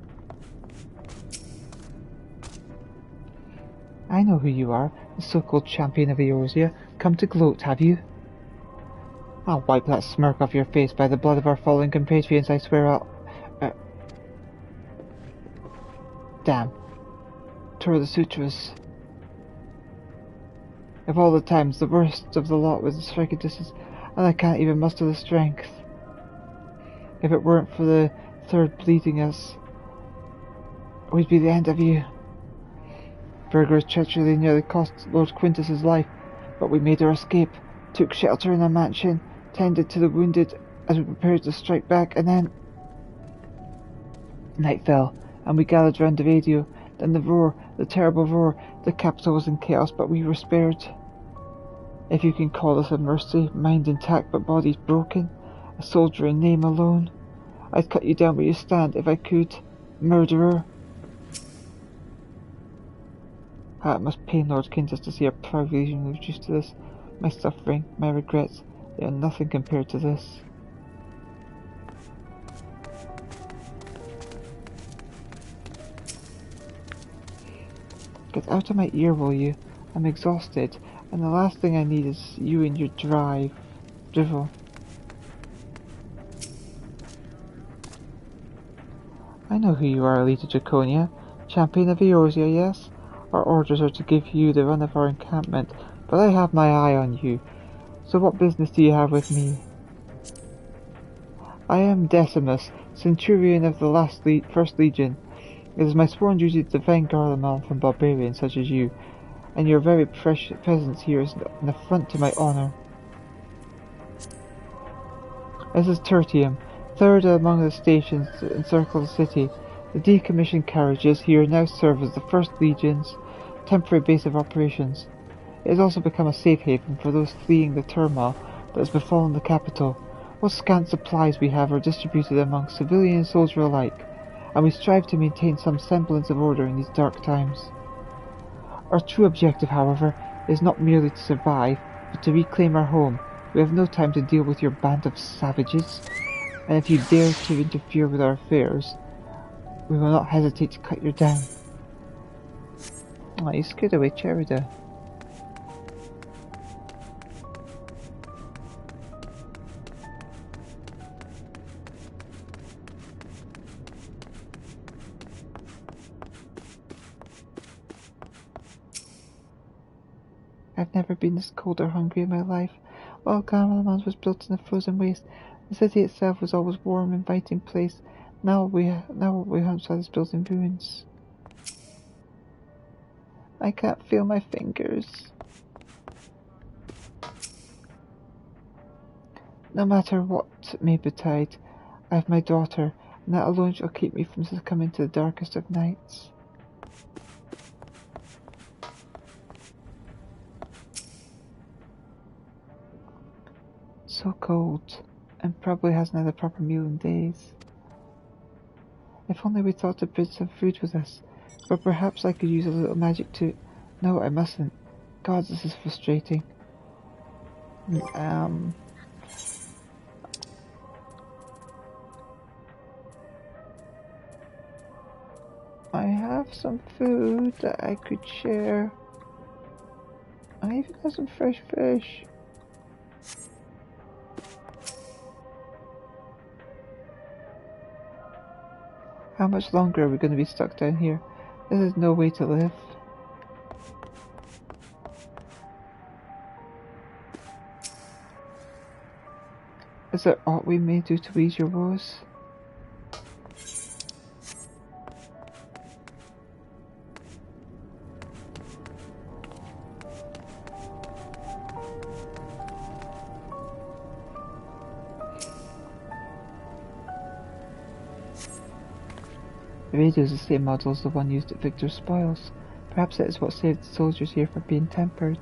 I know who you are, the so-called champion of Eorzea. Come to gloat, have you? I'll wipe that smirk off your face. By the blood of our fallen compatriots, I swear I'll... Damn. Tore the sutras. Of all the times, the worst of the lot was the striking distance, and I can't even muster the strength. If it weren't for the third bleeding us, we'd be the end of you. Berger's treachery nearly cost Lord Quintus's life, but we made our escape, took shelter in a mansion, tended to the wounded as we prepared to strike back, and then... Night fell, and we gathered round the radio. Then the roar, the terrible roar. The capital was in chaos, but we were spared. If you can call this a mercy, mind intact but bodies broken, a soldier in name alone, I'd cut you down where you stand if I could. Murderer. How it must pain Lord Quintus to see a proud legion reduced to this. My suffering, my regrets, they are nothing compared to this. Get out of my ear, will you? I'm exhausted, and the last thing I need is you and your drivel. I know who you are, Elita Draconia. Champion of Eorzea, yes? Our orders are to give you the run of our encampment, but I have my eye on you. So what business do you have with me? I am Decimus, Centurion of the First Legion. It is my sworn duty to defend Garlemald from barbarians such as you, and your very presence here is an affront to my honour. This is Tertium, third among the stations that encircle the city. The decommissioned carriages here now serve as the First Legion's temporary base of operations. It has also become a safe haven for those fleeing the turmoil that has befallen the capital. What scant supplies we have are distributed among civilian and soldier alike, and we strive to maintain some semblance of order in these dark times. Our true objective, however, is not merely to survive, but to reclaim our home. We have no time to deal with your band of savages, and if you dare to interfere with our affairs, we will not hesitate to cut you down. Oh, you scared away Cherida. I've never been this cold or hungry in my life. While Garlemald was built in a frozen waste, the city itself was always a warm, inviting place. Now we outside is built in ruins. I can't feel my fingers. No matter what may betide, I have my daughter, and that alone shall keep me from succumbing to the darkest of nights. So cold, and probably hasn't had a proper meal in days. If only we thought to bring some food with us, but perhaps I could use a little magic to... No, I mustn't. God, this is frustrating. I have some food that I could share. I even have some fresh fish. How much longer are we going to be stuck down here? This is no way to live. Is there aught we may do to ease your woes? The radio is the same model as the one used at Victor's spoils. Perhaps it is what saved the soldiers here from being tempered.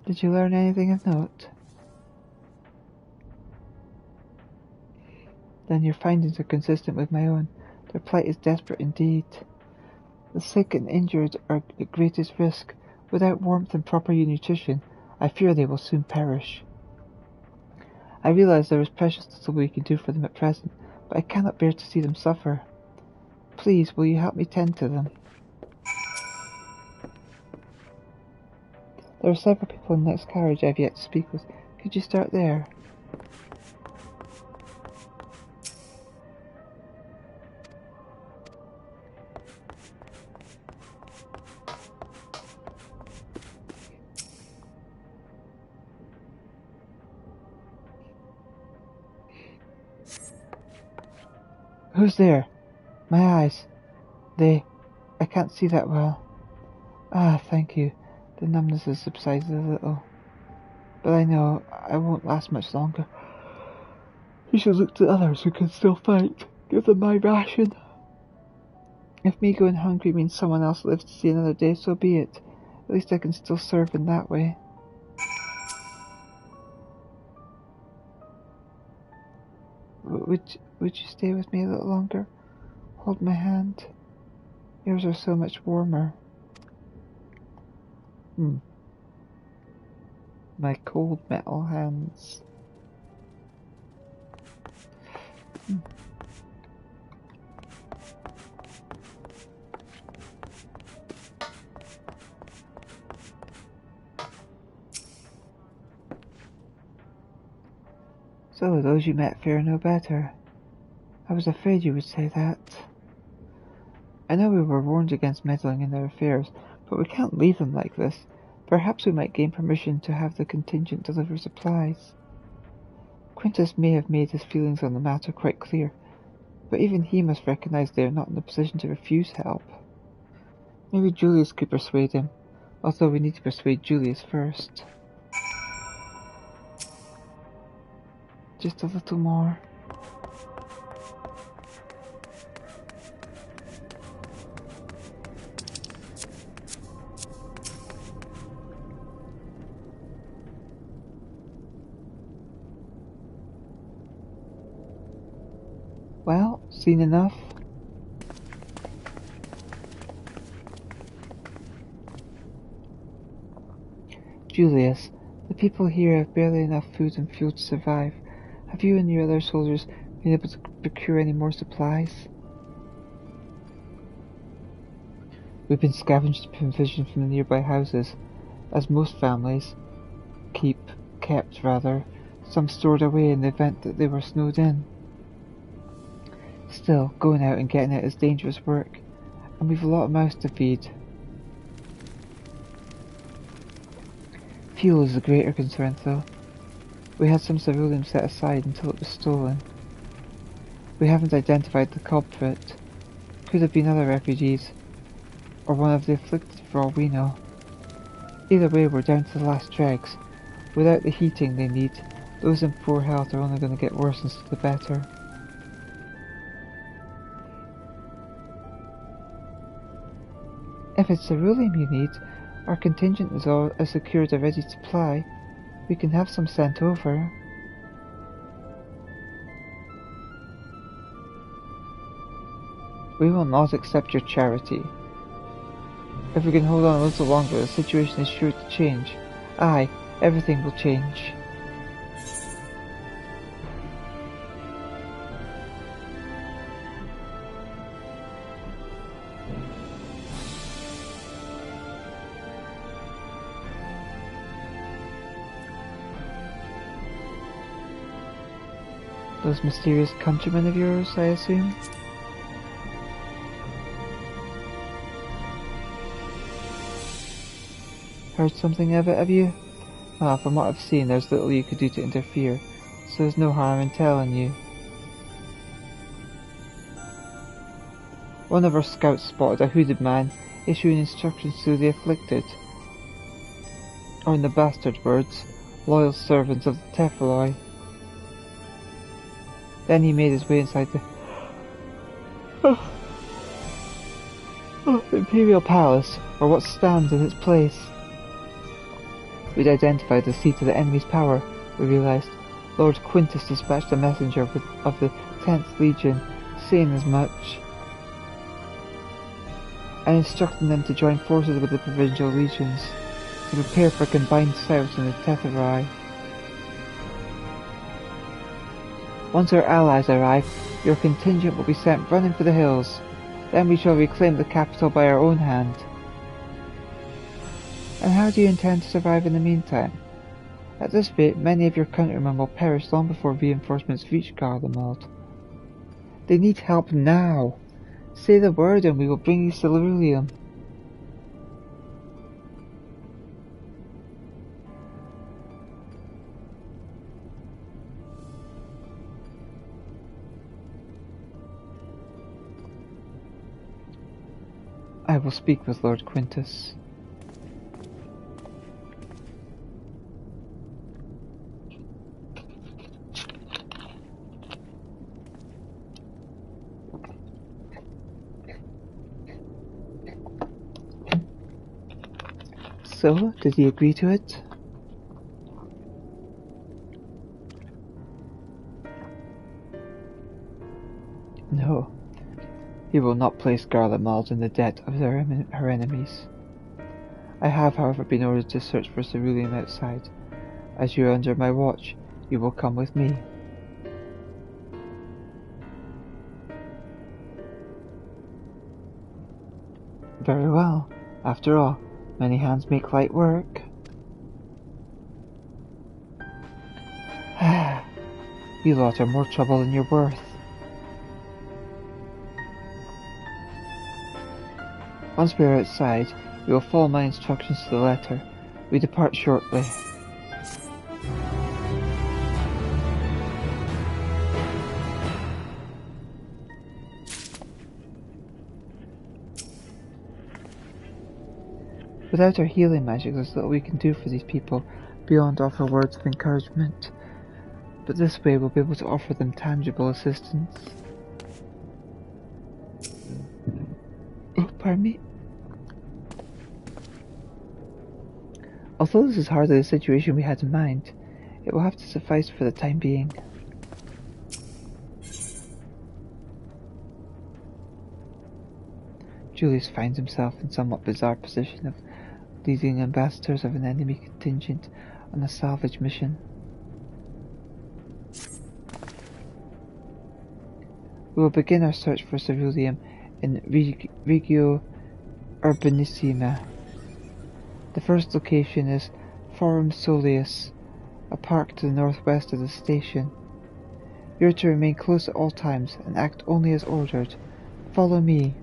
Did you learn anything of note? Then your findings are consistent with my own. Their plight is desperate indeed. The sick and injured are at greatest risk. Without warmth and proper nutrition, I fear they will soon perish. I realize there is precious little we can do for them at present, but I cannot bear to see them suffer. Please, will you help me tend to them? There are several people in the next carriage I have yet to speak with. Could you start there? Who's there? My eyes. I can't see that well. Ah, thank you. The numbness has subsided a little. But I know I won't last much longer. You should look to others who can still fight. Give them my ration. If me going hungry means someone else lives to see another day, so be it. At least I can still serve in that way. Would you stay with me a little longer? Hold my hand. Yours are so much warmer. My cold metal hands. So those you met fare no better. I was afraid you would say that. I know we were warned against meddling in their affairs, but we can't leave them like this. Perhaps we might gain permission to have the contingent deliver supplies. Quintus may have made his feelings on the matter quite clear, but even he must recognize they are not in a position to refuse help. Maybe Julius could persuade him, although we need to persuade Julius first. Just a little more. Well, seen enough? Julius, the people here have barely enough food and fuel to survive. Have you and your other soldiers been able to procure any more supplies? We've been scavenging provisions from the nearby houses, as most families kept, some stored away in the event that they were snowed in. Still, going out and getting it is dangerous work, and we've a lot of mouths to feed. Fuel is the greater concern though. We had some ceruleum set aside until it was stolen. We haven't identified the culprit. Could have been other refugees, or one of the afflicted for all we know. Either way, we're down to the last dregs. Without the heating they need, those in poor health are only going to get worse instead of better. If it's ceruleum you need, our contingent is secured a ready supply. We can have some sent over. We will not accept your charity. If we can hold on a little longer, the situation is sure to change. Aye, everything will change. Those mysterious countrymen of yours, I assume? Heard something of it, have you? Well, from what I've seen, there's little you could do to interfere, so there's no harm in telling you. One of our scouts spotted a hooded man issuing instructions to the afflicted, or in the bastard words, loyal servants of the Tefaloi. Then he made his way inside the Imperial Palace, or what stands in its place. We'd identified the seat of the enemy's power, we realized. Lord Quintus dispatched a messenger of the 10th Legion, saying as much, and instructing them to join forces with the provincial legions, to prepare for a combined assault on the Teferi. Once our allies arrive, your contingent will be sent running for the hills. Then we shall reclaim the capital by our own hand. And how do you intend to survive in the meantime? At this rate, many of your countrymen will perish long before reinforcements reach Garlemald. They need help now. Say the word and we will bring you Ceruleum. I will speak with Lord Quintus. So, did he agree to it? No. He will not place Garlemald in the debt of her enemies. I have, however, been ordered to search for Ceruleum outside. As you are under my watch, you will come with me. Very well. After all, many hands make light work. You lot are more trouble than you're worth. Once we are outside, we will follow my instructions to the letter. We depart shortly. Without our healing magic, there's little we can do for these people beyond offer words of encouragement. But this way we'll be able to offer them tangible assistance. Oh, pardon me. Although this is hardly the situation we had in mind, it will have to suffice for the time being. Julius finds himself in a somewhat bizarre position of leading ambassadors of an enemy contingent on a salvage mission. We will begin our search for Ceruleum in Regio Urbanissima. The first location is Forum Soleus, a park to the northwest of the station. You are to remain close at all times and act only as ordered. Follow me.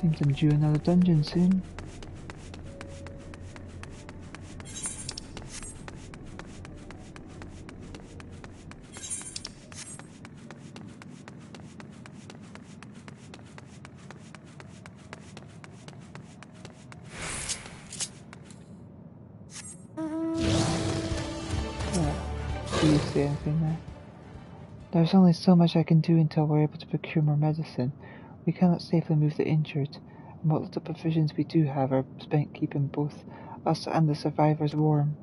Seems I'm due another dungeon soon. Do you see anything there? There's only so much I can do until we're able to procure more medicine. We cannot safely move the injured, and what little provisions we do have are spent keeping both us and the survivors warm.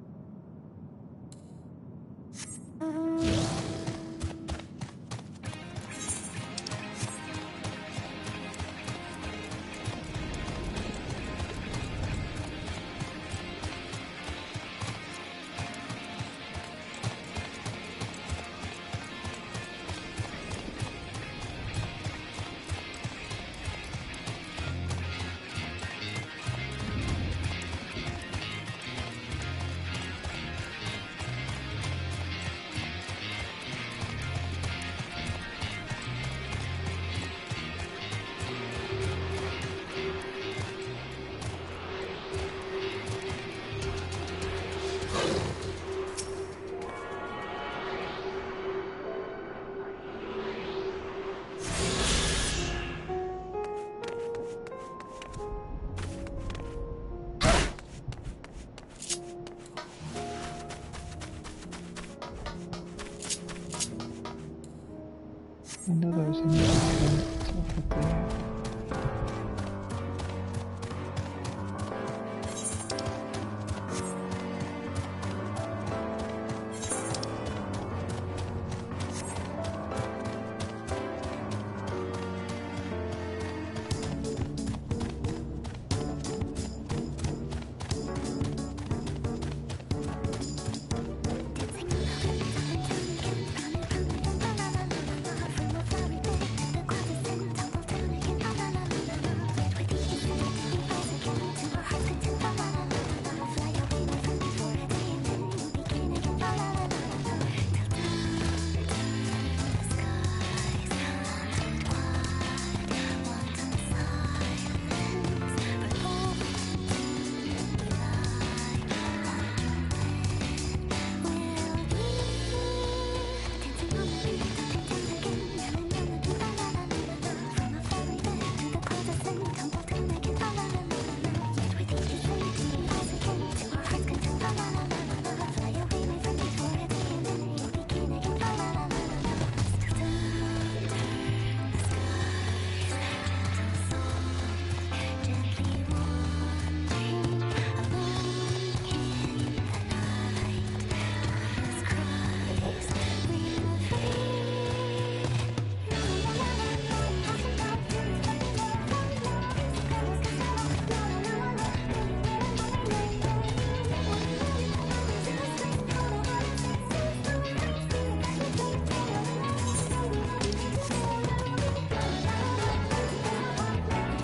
I know there was a new event over there.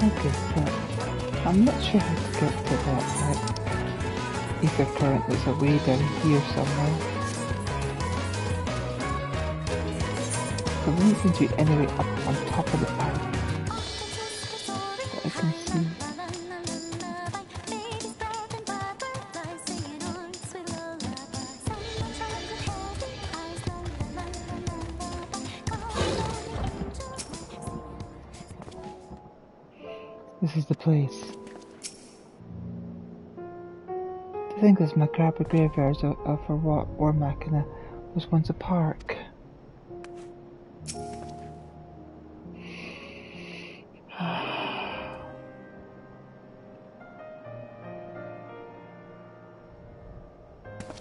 Okay, so I'm not sure how to get to that ether current that's away down here somewhere. So we need to be anyway up on top of the pipe that I can see. This is the place. To think this macabre graveyard of a war machina was once a park.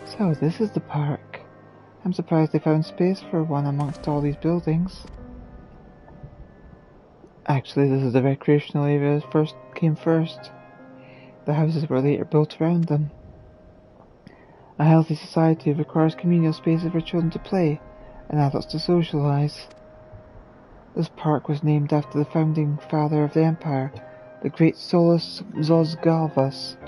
So this is the park. I'm surprised they found space for one amongst all these buildings. Actually, this is the recreational area that came first. The houses were later built around them. A healthy society requires communal spaces for children to play and adults to socialise. This park was named after the founding father of the empire, the great Solus Zosgalvas.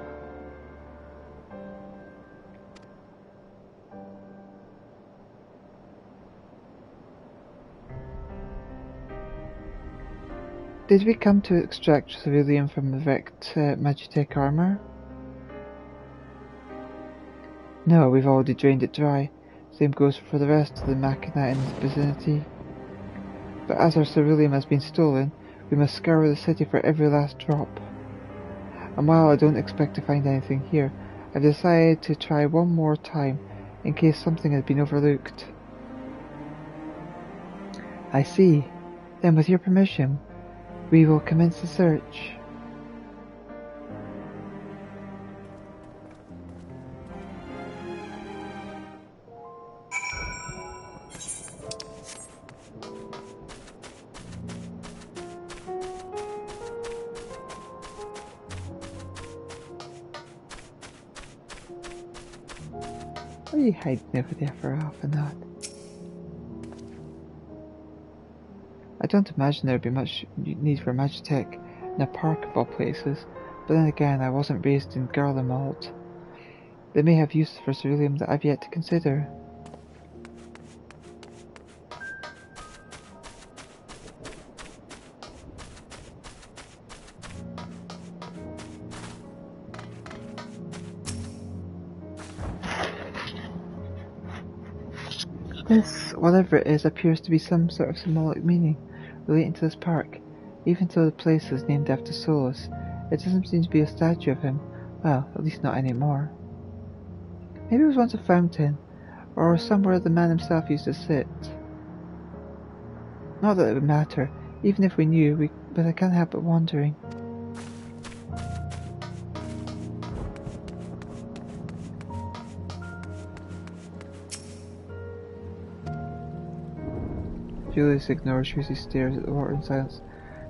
Did we come to extract ceruleum from the wrecked Magitech armour? No, we've already drained it dry. Same goes for the rest of the machina in the vicinity. But as our ceruleum has been stolen, we must scour the city for every last drop. And while I don't expect to find anything here, I've decided to try one more time, in case something has been overlooked. I see. Then with your permission, we will commence the search. What are you hiding over there for half an hour? I don't imagine there would be much need for Magitech in a park of all places, but then again I wasn't raised in Garlemald. They may have use for ceruleum that I've yet to consider. This, whatever it is, appears to be some sort of symbolic meaning relating to this park. Even though the place is named after Solus, it doesn't seem to be a statue of him. Well, at least not anymore. Maybe it was once a fountain, or somewhere the man himself used to sit. Not that it would matter, even if we knew, but I can't help but wondering. Julius ignores her as he stares at the water in silence,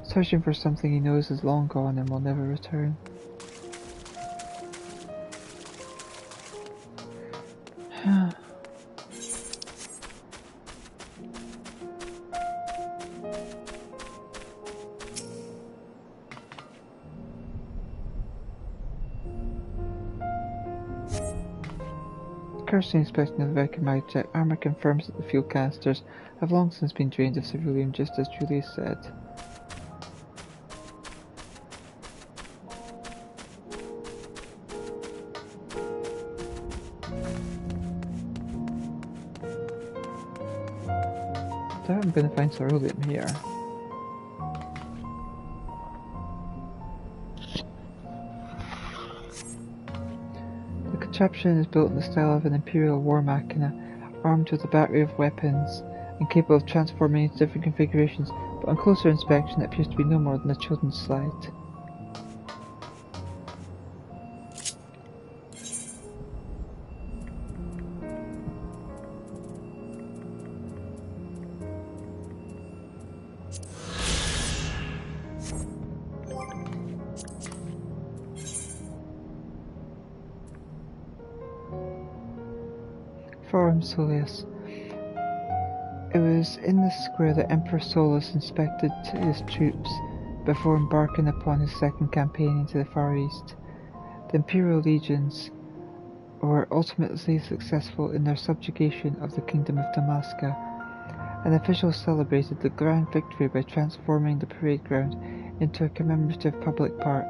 searching for something he knows is long gone and will never return. Cursory inspection of the wreck and check, armor confirms that the fuel canisters have long since been drained of ceruleum, just as Julius said. I doubt I'm going to find ceruleum here. The contraption is built in the style of an Imperial war machina, armed with a battery of weapons and capable of transforming into different configurations, but on closer inspection it appears to be no more than a children's slide. Forum Solis. It was in this square that Emperor Solus inspected his troops before embarking upon his second campaign into the Far East. The Imperial legions were ultimately successful in their subjugation of the Kingdom of Damaska, and officials celebrated the grand victory by transforming the parade ground into a commemorative public park.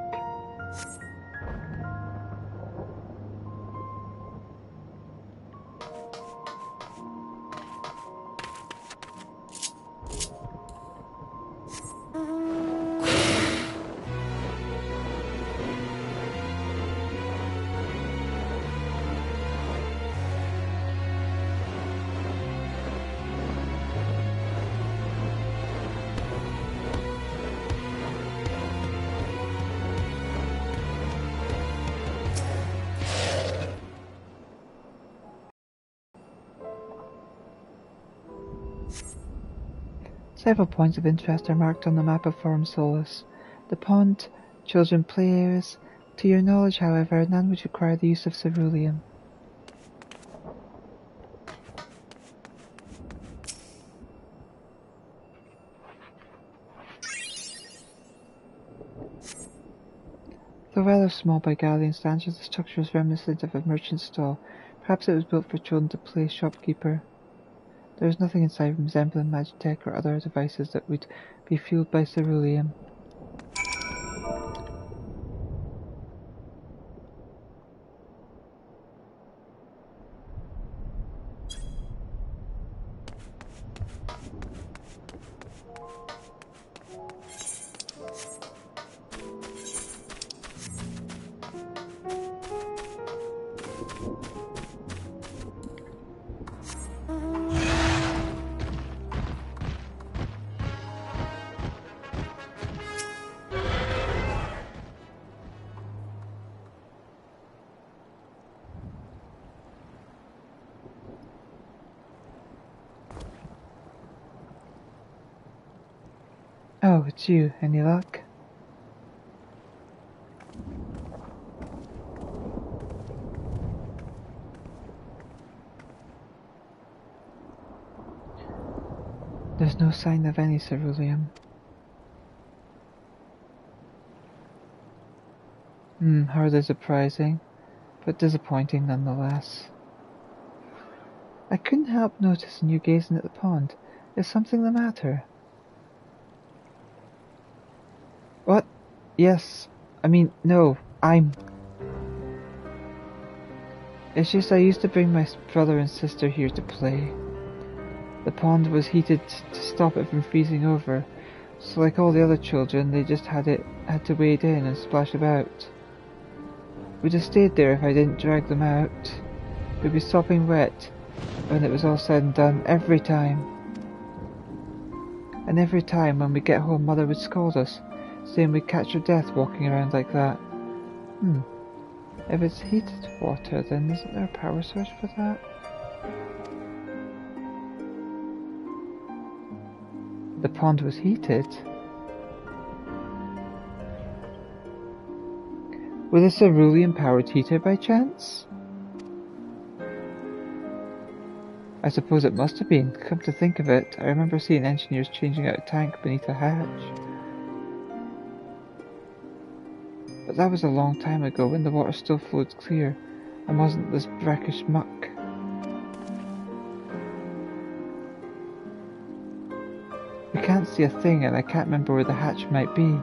Several points of interest are marked on the map of Forum Solus. The pond, children play areas. To your knowledge, however, none would require the use of ceruleum. Though rather small by Gallian standards, the structure is reminiscent of a merchant stall. Perhaps it was built for children to play shopkeeper. There is nothing inside resembling magitech or other devices that would be fueled by ceruleum. Oh, it's you. Any luck? There's no sign of any ceruleum. Hardly surprising, but disappointing nonetheless. I couldn't help noticing you gazing at the pond. Is something the matter? What? Yes. No. It's just I used to bring my brother and sister here to play. The pond was heated to stop it from freezing over, so like all the other children, they just had to wade in and splash about. We'd have stayed there if I didn't drag them out. We'd be sopping wet when it was all said and done, every time. And every time when we get home, Mother would scold us, saying we'd catch her death walking around like that. If it's heated water, then isn't there a power source for that? The pond was heated. Was this a Cerulean-powered heater by chance? I suppose it must have been. Come to think of it, I remember seeing engineers changing out a tank beneath a hatch. But that was a long time ago, when the water still flowed clear, and wasn't this brackish muck. We can't see a thing, and I can't remember where the hatch might be.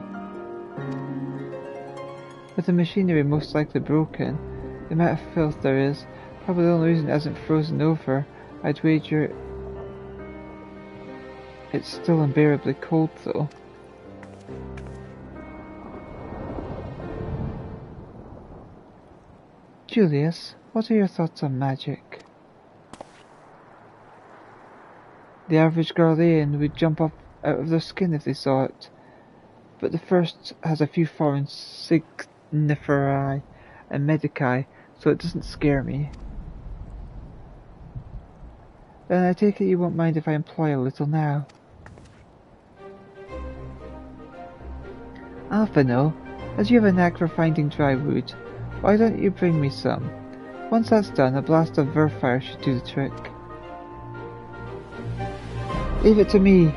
With the machinery most likely broken, the amount of filth there is, probably the only reason it hasn't frozen over, I'd wager it's still unbearably cold though. Julius, what are your thoughts on magic? The average Garlean would jump up out of their skin if they saw it, but the first has a few foreign signiferi and medici, so it doesn't scare me. Then I take it you won't mind if I employ a little now. Alphino, as you have a knack for finding dry wood, why don't you bring me some? Once that's done, a blast of Verfire should do the trick. Leave it to me.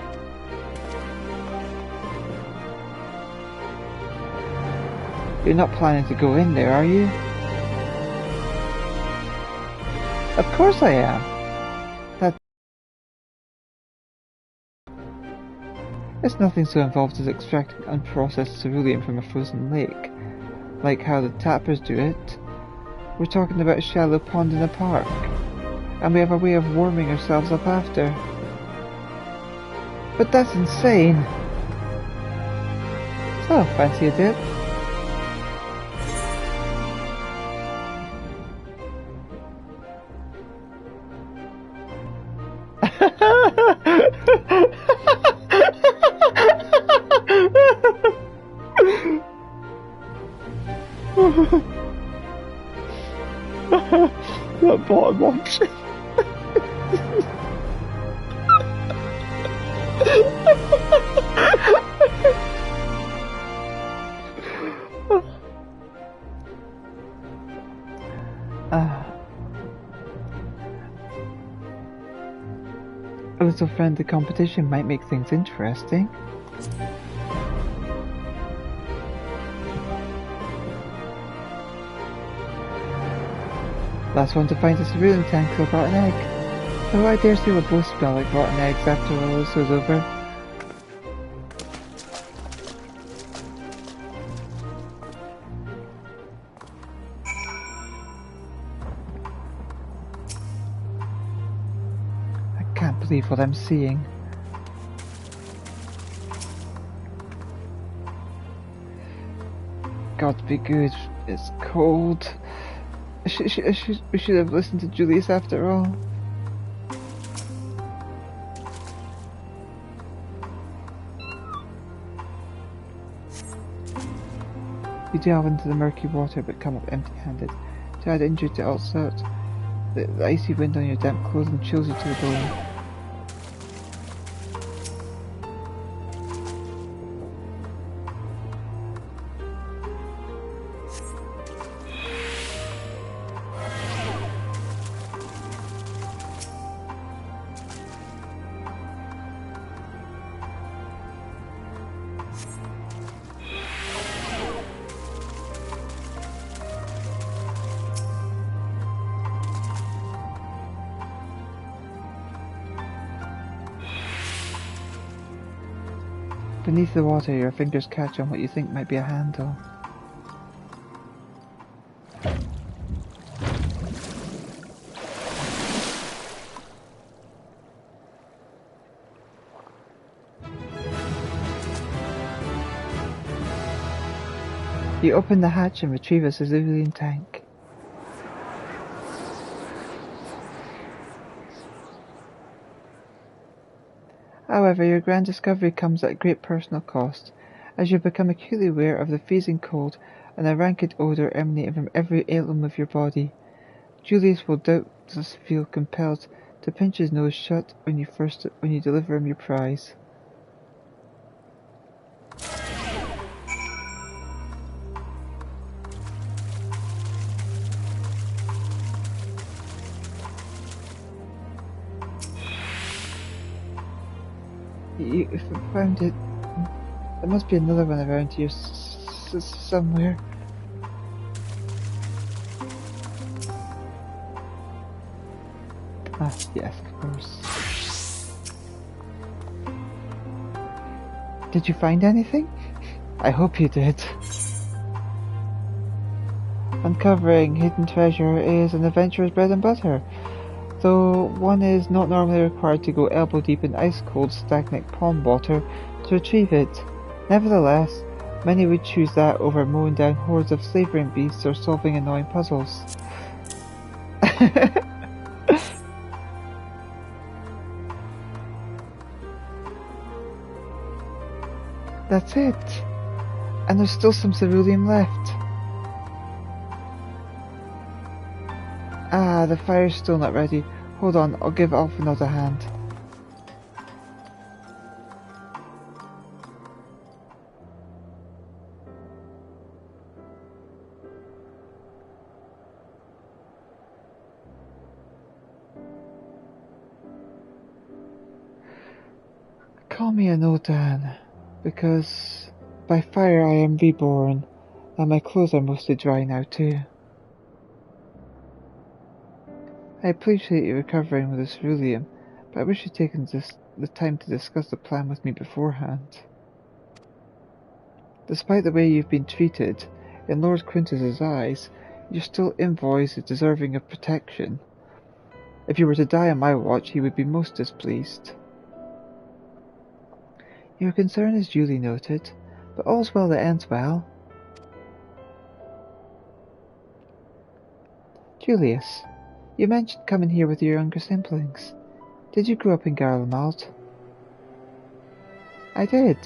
You're not planning to go in there, are you? Of course I am. There's nothing so involved as extracting unprocessed cerulean from a frozen lake, like how the tappers do it. We're talking about a shallow pond in a park, and we have a way of warming ourselves up after. But that's insane! So, fancy a dip? That bottom option. A little friendly competition might make things interesting. Last one to find a cerulean tank will rotten egg. Though I dare say we'll both smell like rotten eggs after all this is over. I can't believe what I'm seeing. God be good, it's cold. We should have listened to Julius after all. You delve into the murky water but come up empty-handed. To add injury to all sorts, the icy wind on your damp clothing chills you to the bone. Beneath the water, your fingers catch on what you think might be a handle. You open the hatch and retrieve a cerulean tank. However, your grand discovery comes at great personal cost, as you become acutely aware of the freezing cold and a rancid odour emanating from every atom of your body. Julius will doubtless feel compelled to pinch his nose shut when you deliver him your prize. You found it. There must be another one around here somewhere. Ah, yes, of course. Did you find anything? I hope you did. Uncovering hidden treasure is an adventurer's bread and butter, though one is not normally required to go elbow deep in ice-cold stagnant pond water to retrieve it. Nevertheless, many would choose that over mowing down hordes of slavering beasts or solving annoying puzzles. That's it. And there's still some ceruleum left. Ah, the fire's still not ready. Hold on, I'll give Alf another hand. Call me an Odan, because by fire I am reborn, and my clothes are mostly dry now too. I appreciate you recovering with the ceruleum, but I wish you'd taken the time to discuss the plan with me beforehand. Despite the way you've been treated, in Lord Quintus's eyes, your still envoys is deserving of protection. If you were to die on my watch, he would be most displeased. Your concern is duly noted, but all's well that ends well. Julius, you mentioned coming here with your younger siblings. Did you grow up in Garlemald? I did,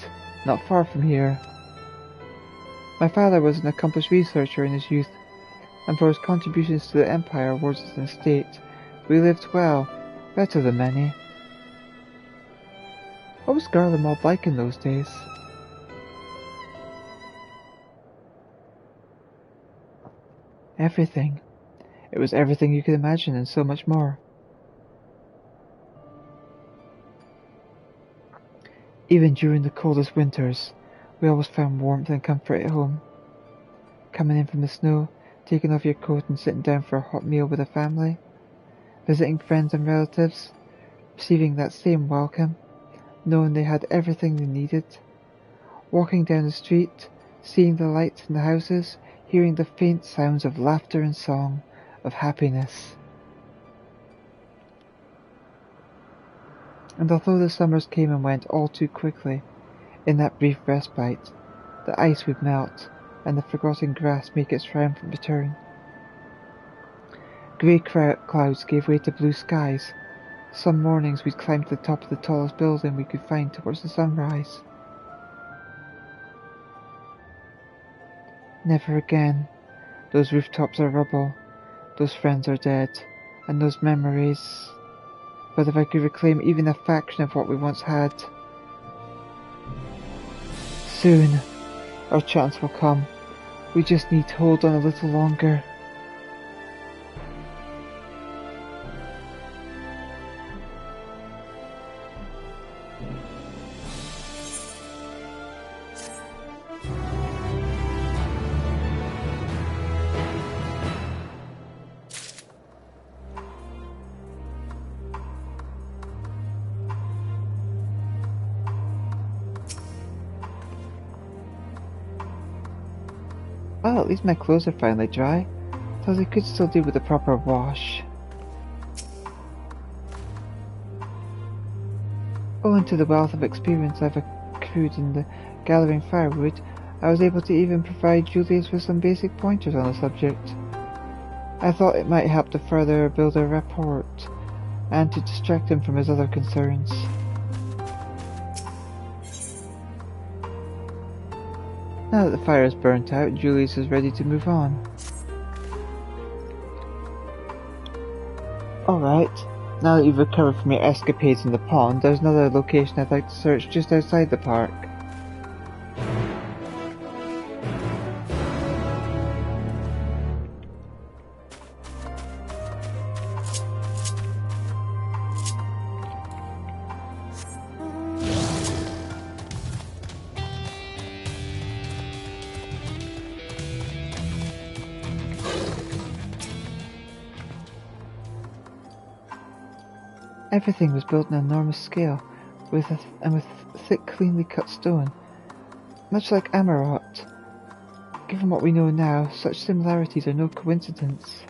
not far from here. My father was an accomplished researcher in his youth, and for his contributions to the Empire, wards and state, we lived well, better than many. What was Garlemald like in those days? Everything. It was everything you could imagine and so much more. Even during the coldest winters, we always found warmth and comfort at home. Coming in from the snow, taking off your coat and sitting down for a hot meal with the family, visiting friends and relatives, receiving that same welcome, knowing they had everything they needed, walking down the street, seeing the lights in the houses, hearing the faint sounds of laughter and song, of happiness. And although the summers came and went all too quickly, in that brief respite, the ice would melt, and the forgotten grass make its triumphant return. Grey clouds gave way to blue skies. Some mornings we'd climb to the top of the tallest building we could find towards the sunrise. Never again. Those rooftops are rubble, those friends are dead, and those memories. But if I could reclaim even a fraction of what we once had. Soon, our chance will come. We just need to hold on a little longer. Well, at least my clothes are finally dry, though they could still do with a proper wash. Owing to the wealth of experience I've accrued in the gathering firewood, I was able to even provide Julius with some basic pointers on the subject. I thought it might help to further build a rapport, and to distract him from his other concerns. Now that the fire is burnt out, Julius is ready to move on. Alright, now that you've recovered from your escapades in the pond, there's another location I'd like to search just outside the park. Everything was built on an enormous scale, with thick, cleanly cut stone, much like Amarot. Given what we know now, such similarities are no coincidence.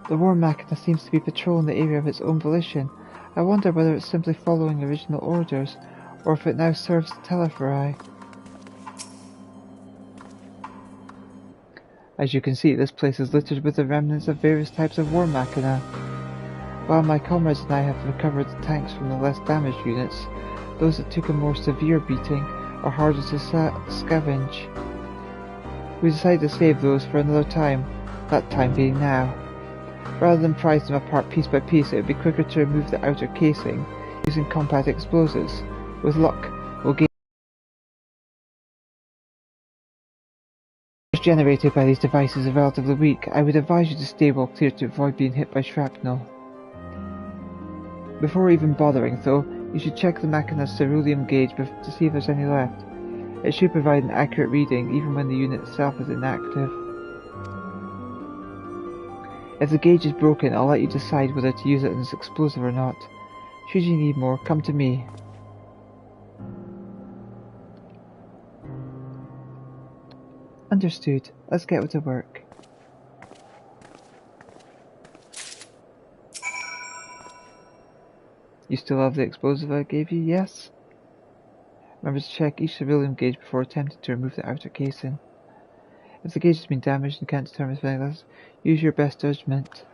The War Machina seems to be patrolling the area of its own volition. I wonder whether it's simply following original orders, or if it now serves the Teleferi. As you can see, this place is littered with the remnants of various types of War Machina. While my comrades and I have recovered the tanks from the less damaged units, those that took a more severe beating are harder to scavenge. We decided to save those for another time, that time being now. Rather than prize them apart piece by piece, it would be quicker to remove the outer casing using compact explosives. With luck, we'll gain generated by these devices are relatively weak. I would advise you to stay well clear to avoid being hit by shrapnel. Before even bothering though, you should check the Machina's ceruleum gauge to see if there's any left. It should provide an accurate reading even when the unit itself is inactive. If the gauge is broken, I'll let you decide whether to use it as explosive or not. Should you need more, come to me. Understood. Let's get to work. You still have the explosive I gave you, yes? Remember to check each ceruleum gauge before attempting to remove the outer casing. If the gauge has been damaged and can't determine if anything else, use your best judgment.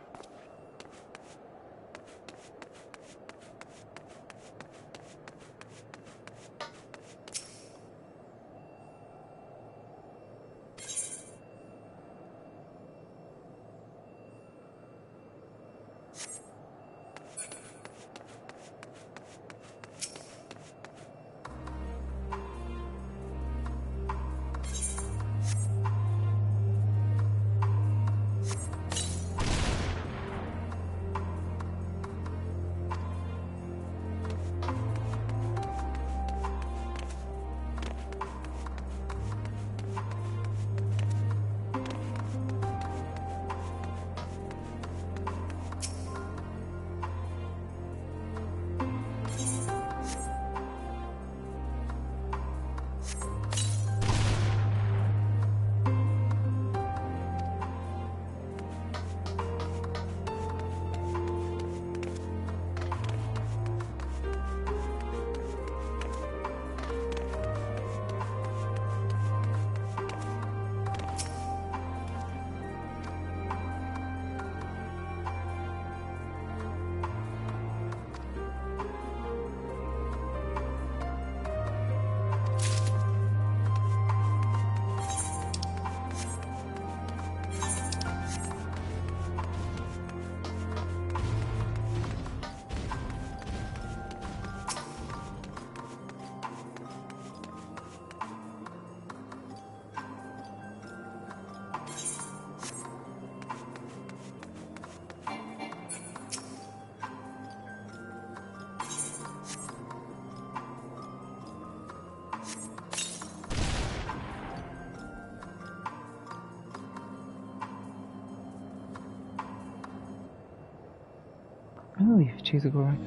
Oh, you've achieved the goal rank.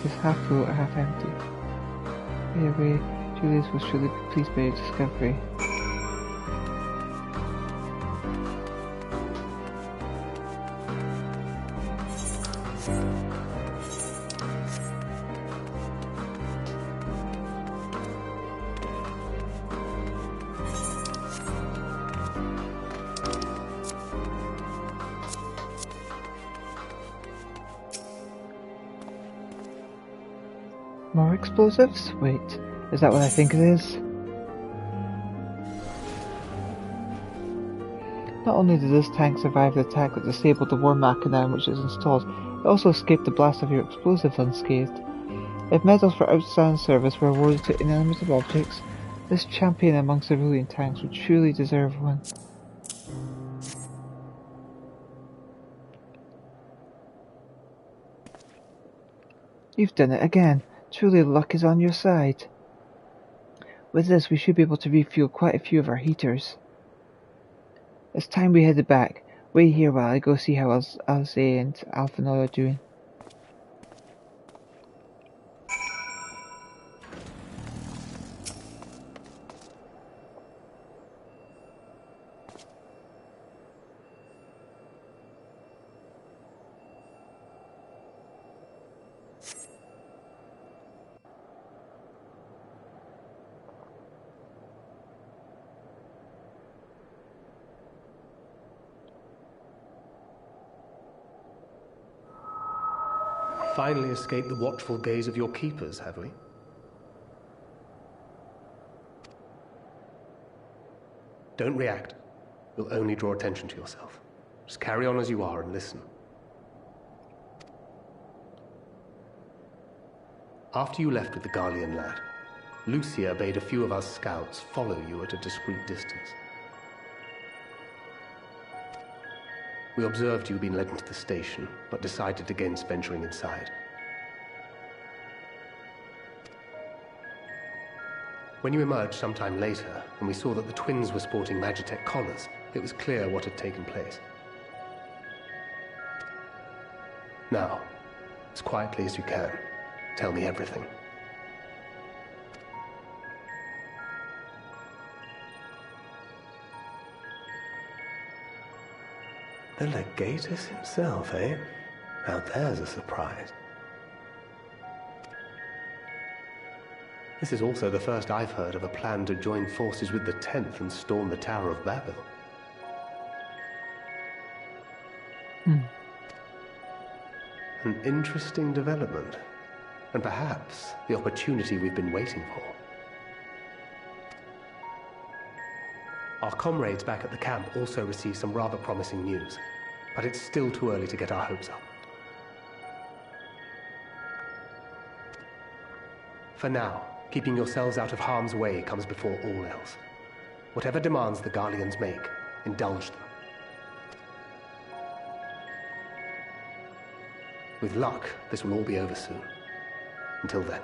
This half full or half empty. Either way, Julius will surely be pleased by your discovery. More explosives? Wait, is that what I think it is? Not only did this tank survive the attack that disabled the war machina which is installed, it also escaped the blast of your explosives unscathed. If medals for outstanding service were awarded to inanimate objects, this champion among civilian tanks would truly deserve one. You've done it again. Truly luck is on your side. With this, we should be able to refuel quite a few of our heaters. It's time we headed back. Wait here while I go see how Alice and Alphinaud are doing. Finally escaped the watchful gaze of your keepers, have we? Don't react. You'll only draw attention to yourself. Just carry on as you are and listen. After you left with the Garlean lad, Lucia bade a few of us scouts follow you at a discreet distance. We observed you had been led into the station, but decided against venturing inside. When you emerged sometime later, and we saw that the twins were sporting Magitech collars, it was clear what had taken place. Now, as quietly as you can, tell me everything. The Legatus himself, eh? Now there's a surprise. This is also the first I've heard of a plan to join forces with the 10th and storm the Tower of Babel. An interesting development, and perhaps the opportunity we've been waiting for. Our comrades back at the camp also received some rather promising news, but it's still too early to get our hopes up. For now, keeping yourselves out of harm's way comes before all else. Whatever demands the Garleans make, indulge them. With luck, this will all be over soon. Until then.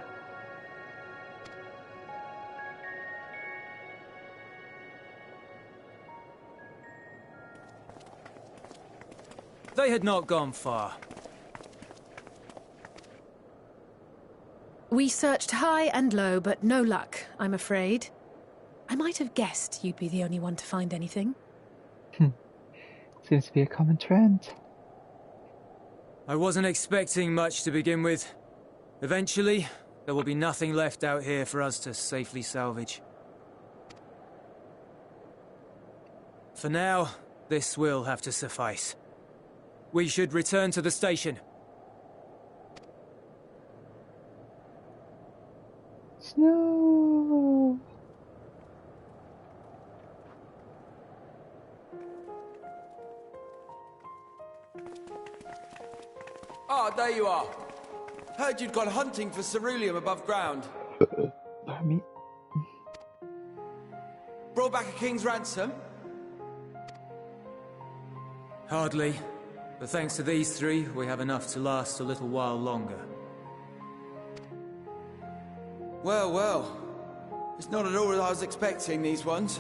They had not gone far. We searched high and low, but no luck, I'm afraid. I might have guessed you'd be the only one to find anything. Seems to be a common trend. I wasn't expecting much to begin with. Eventually, there will be nothing left out here for us to safely salvage. For now, this will have to suffice. We should return to the station. Snow. Ah, there you are. Heard you'd gone hunting for ceruleum above ground. Pardon me. Brought back a king's ransom? Hardly. But thanks to these three, we have enough to last a little while longer. Well, well. It's not at all as I was expecting, these ones.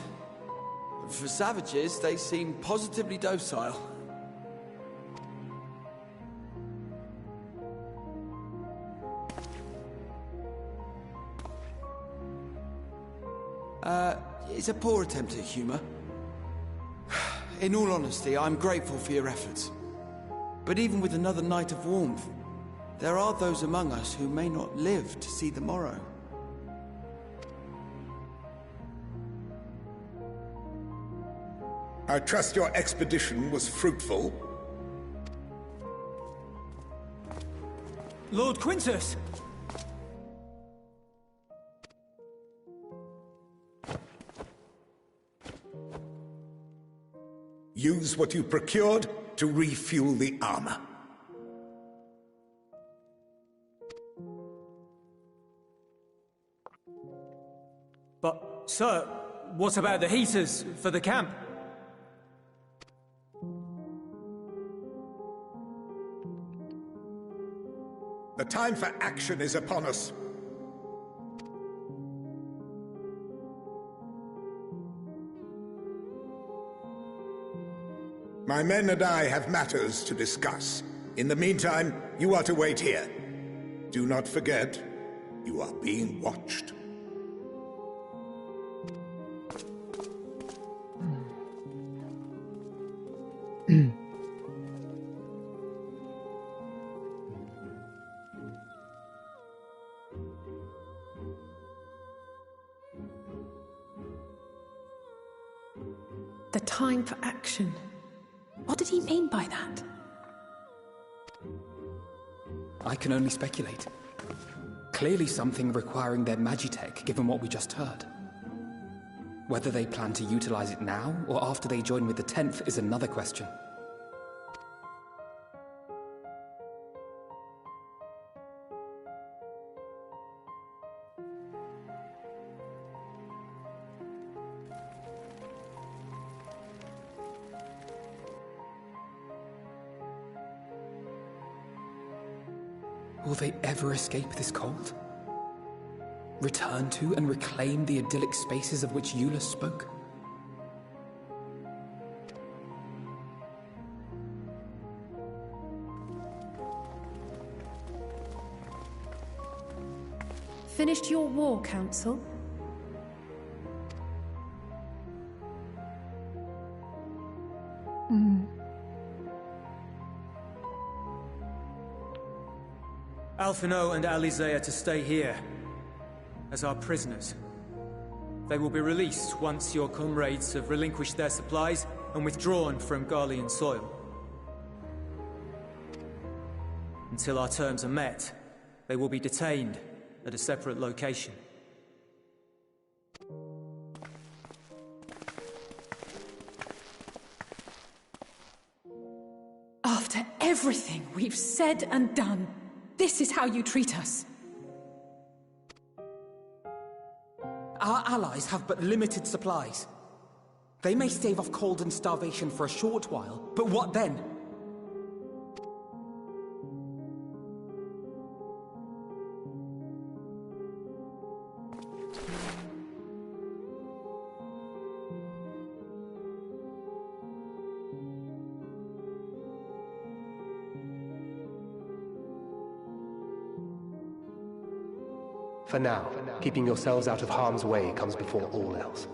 For savages, they seem positively docile. It's a poor attempt at humor. In all honesty, I'm grateful for your efforts. But even with another night of warmth, there are those among us who may not live to see the morrow. I trust your expedition was fruitful. Lord Quintus! Use what you procured to refuel the armor. But, sir, what about the heaters for the camp? The time for action is upon us. My men and I have matters to discuss. In the meantime, you are to wait here. Do not forget, you are being watched. The time for action. What did he mean by that? I can only speculate. Clearly something requiring their magitech, given what we just heard. Whether they plan to utilize it now, or after they join with the 10th, is another question. Will they ever escape this cult? Return to and reclaim the idyllic spaces of which Eula spoke? Finished your war, Council? Alphino and Alizé are to stay here, as our prisoners. They will be released once your comrades have relinquished their supplies and withdrawn from Garlean soil. Until our terms are met, they will be detained at a separate location. After everything we've said and done, this is how you treat us. Our allies have but limited supplies. They may stave off cold and starvation for a short while, but what then? For now, keeping yourselves out of harm's way comes before all else.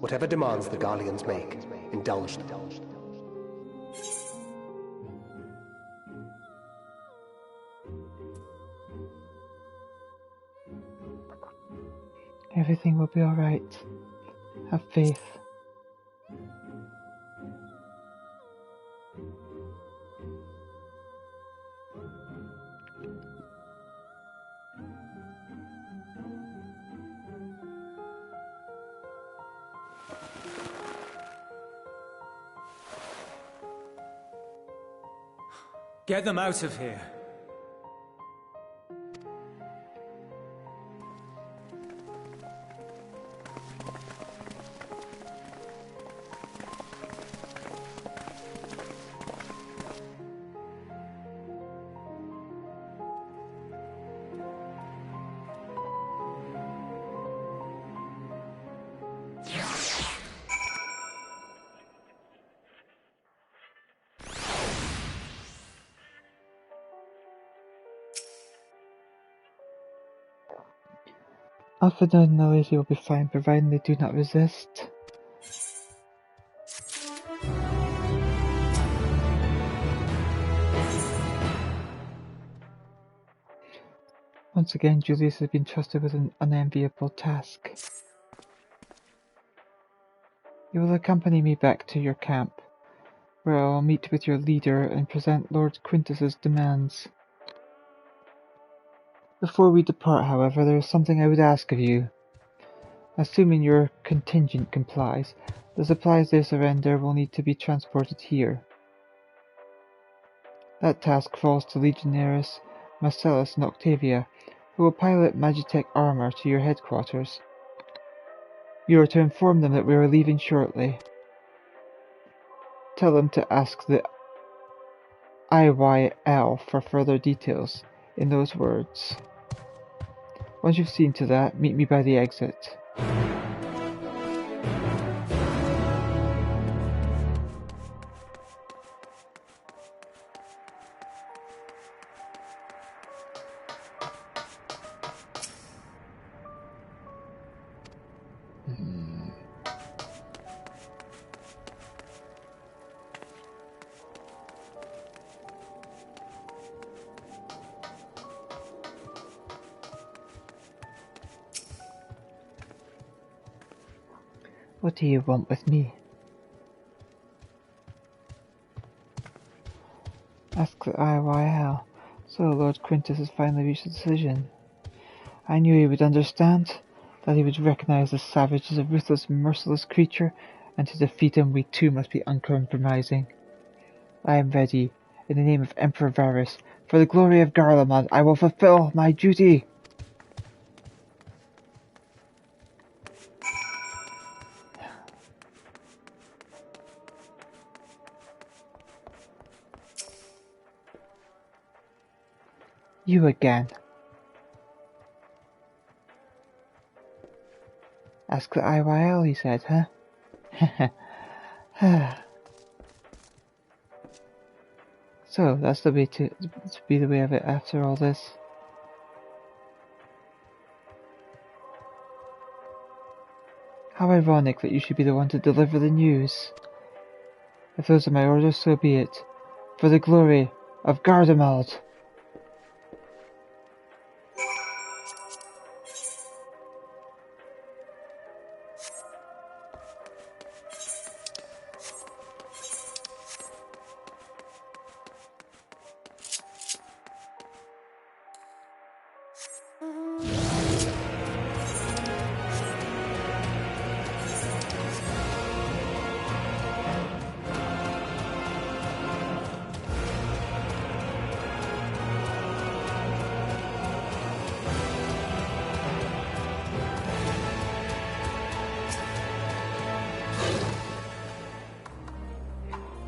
Whatever demands the Garleans make, indulge them. Everything will be alright. Have faith. Get them out of here. Alphino and Elita will be fine, providing they do not resist. Once again, Julius has been trusted with an unenviable task. You will accompany me back to your camp, where I will meet with your leader and present Lord Quintus's demands. Before we depart, however, there is something I would ask of you. Assuming your contingent complies, the supplies they surrender will need to be transported here. That task falls to Legionnaires Marcellus and Octavia, who will pilot Magitech armor to your headquarters. You are to inform them that we are leaving shortly. Tell them to ask the IYL for further details in those words. Once you've seen to that, meet me by the exit. What do you want with me? Ask the IYL. So Lord Quintus has finally reached a decision. I knew he would understand, that he would recognize the savage as a ruthless, merciless creature, and to defeat him we too must be uncompromising. I am ready. In the name of Emperor Varus, for the glory of Garlemald, I will fulfill my duty! You again. Ask the IYL, he said, huh? So, that's the way to be the way of it after all this. How ironic that you should be the one to deliver the news. If those are my orders, so be it. For the glory of Garlemald!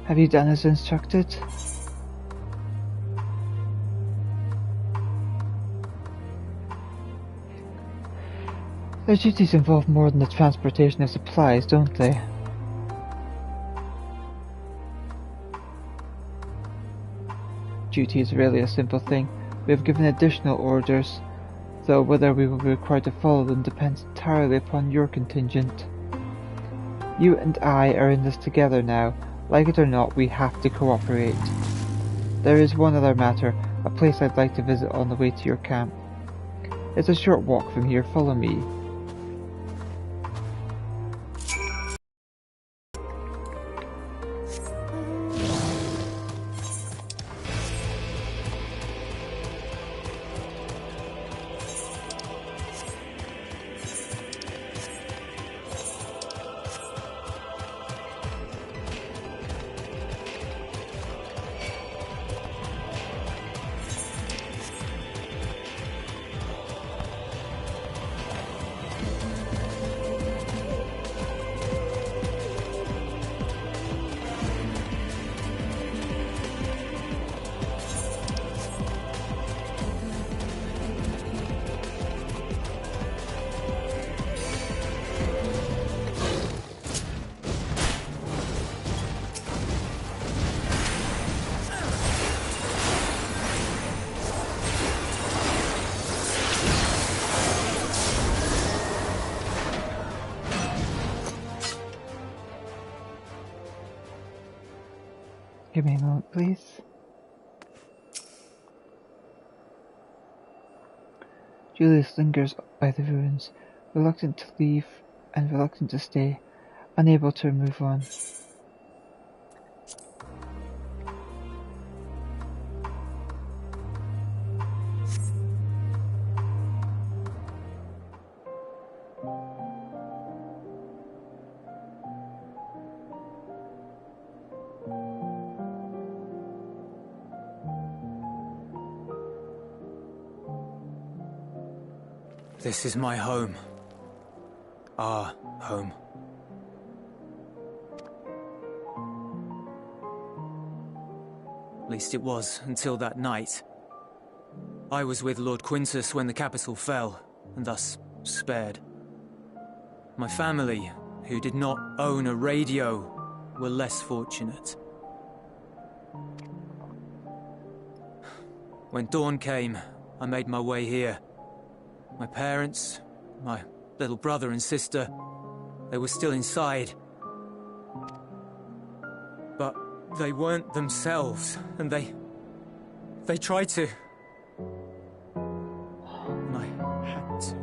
Have you done as instructed? Their duties involve more than the transportation of supplies, don't they? Duty is really a simple thing. We have given additional orders, though whether we will be required to follow them depends entirely upon your contingent. You and I are in this together now. Like it or not, we have to cooperate. There is one other matter, a place I'd like to visit on the way to your camp. It's a short walk from here, follow me. Give me a moment, please. Julius lingers by the ruins, reluctant to leave and reluctant to stay, unable to move on. This is my home. Our home. At least it was, until that night. I was with Lord Quintus when the capital fell, and thus spared. My family, who did not own a radio, were less fortunate. When dawn came, I made my way here. My parents, my little brother and sister, they were still inside. But they weren't themselves, and they tried to. And I had to.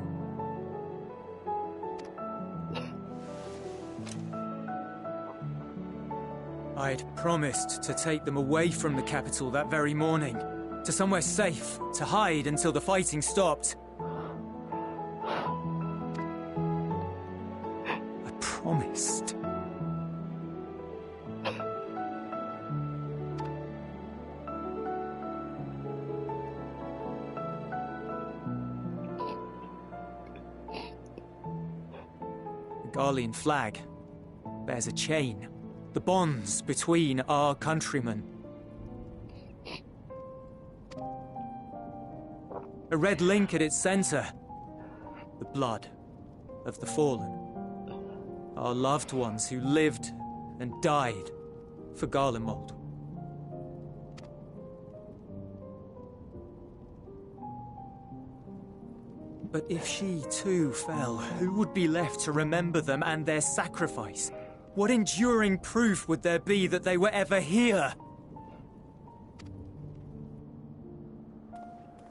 I'd promised to take them away from the capital that very morning, to somewhere safe, to hide until the fighting stopped. I promised. The Garlean flag bears a chain. The bonds between our countrymen. A red link at its center. The blood of the fallen. Our loved ones who lived and died for Garlemald. But if she too fell, who would be left to remember them and their sacrifice? What enduring proof would there be that they were ever here?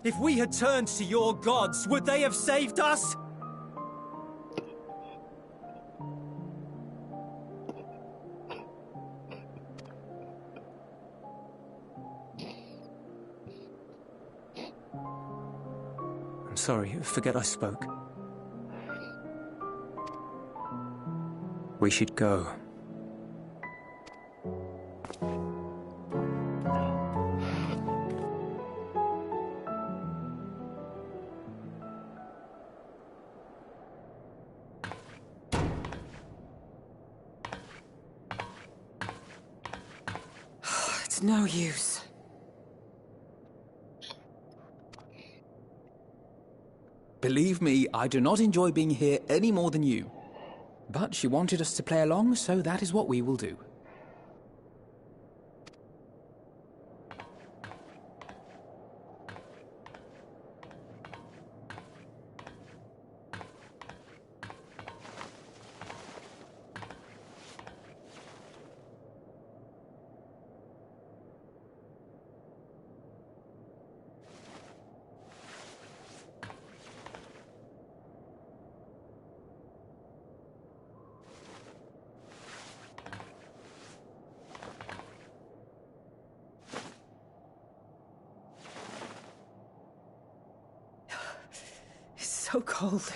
If we had turned to your gods, would they have saved us? I'm sorry, forget I spoke. We should go. It's no use. Believe me, I do not enjoy being here any more than you. But she wanted us to play along, so that is what we will do. So cold.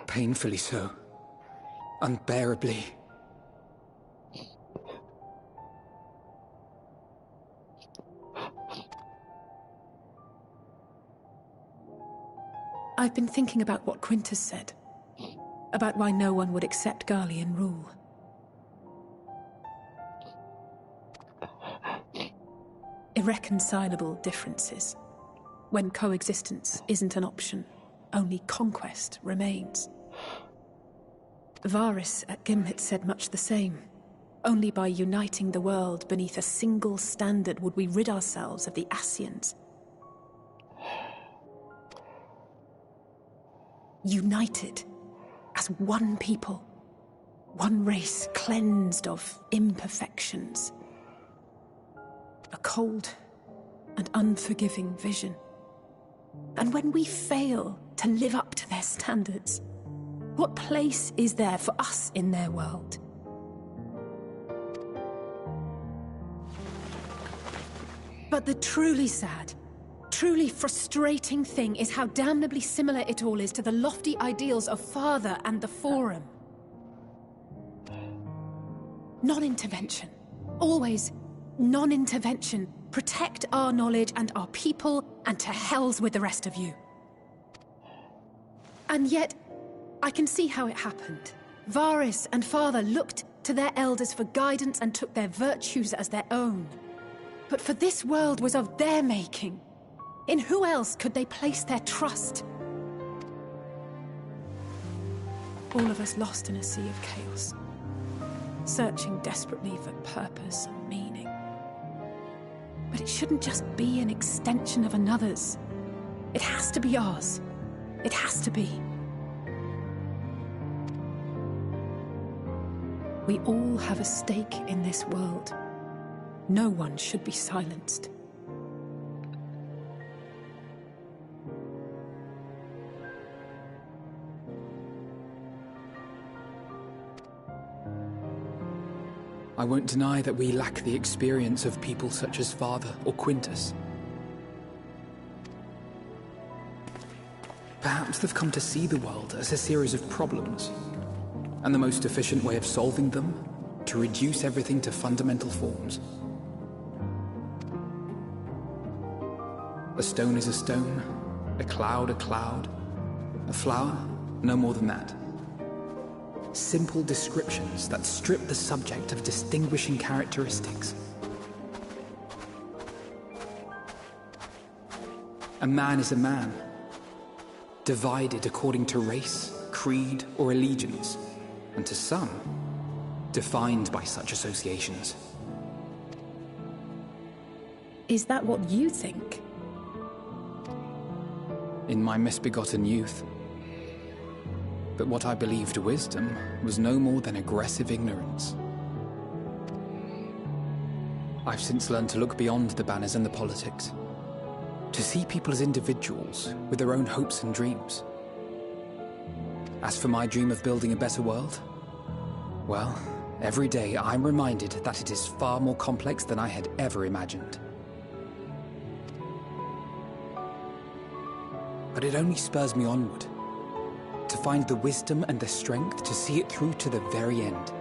Painfully so. Unbearably. I've been thinking about what Quintus said. About why no one would accept Garlean rule. Irreconcilable differences. When coexistence isn't an option, only conquest remains. Varys at Gimlet said much the same. Only by uniting the world beneath a single standard would we rid ourselves of the Ascians. United as one people, one race cleansed of imperfections. A cold and unforgiving vision. And when we fail to live up to their standards, what place is there for us in their world? But the truly sad, truly frustrating thing is how damnably similar it all is to the lofty ideals of Father and the Forum. Non-intervention. Always Non-intervention. Protect our knowledge and our people, and to hells with the rest of you. And yet, I can see how it happened. Varys and Father looked to their elders for guidance and took their virtues as their own. But for this world was of their making. In who else could they place their trust? All of us lost in a sea of chaos, searching desperately for purpose and meaning. But it shouldn't just be an extension of another's. It has to be ours. It has to be. We all have a stake in this world. No one should be silenced. I won't deny that we lack the experience of people such as Father or Quintus. Perhaps they've come to see the world as a series of problems, and the most efficient way of solving them, to reduce everything to fundamental forms. A stone is a stone, a cloud, a flower, no more than that. Simple descriptions that strip the subject of distinguishing characteristics. A man is a man, divided according to race, creed, or allegiance, and to some, defined by such associations. Is that what you think? In my misbegotten youth. But what I believed wisdom was no more than aggressive ignorance. I've since learned to look beyond the banners and the politics, to see people as individuals with their own hopes and dreams. As for my dream of building a better world, well, every day I'm reminded that it is far more complex than I had ever imagined. But it only spurs me onward, to find the wisdom and the strength to see it through to the very end.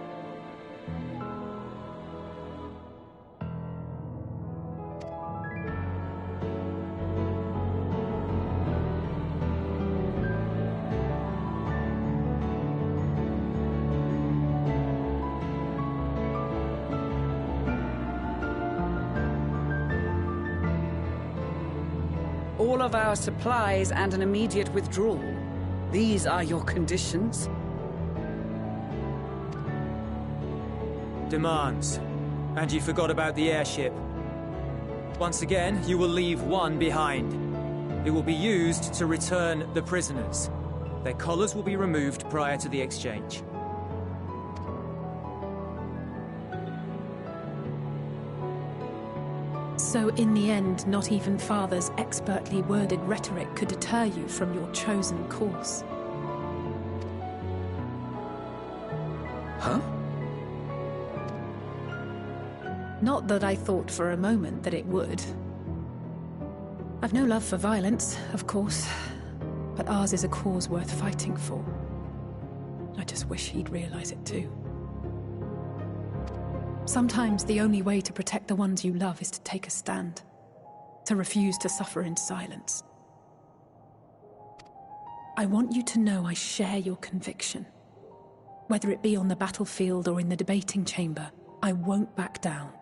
All of our supplies and an immediate withdrawal. These are your conditions? Demands. And you forgot about the airship. Once again, you will leave one behind. It will be used to return the prisoners. Their collars will be removed prior to the exchange. So in the end, not even Father's expertly worded rhetoric could deter you from your chosen course. Huh? Not that I thought for a moment that it would. I've no love for violence, of course, but ours is a cause worth fighting for. I just wish he'd realize it too. Sometimes the only way to protect the ones you love is to take a stand, to refuse to suffer in silence. I want you to know I share your conviction. Whether it be on the battlefield or in the debating chamber, I won't back down.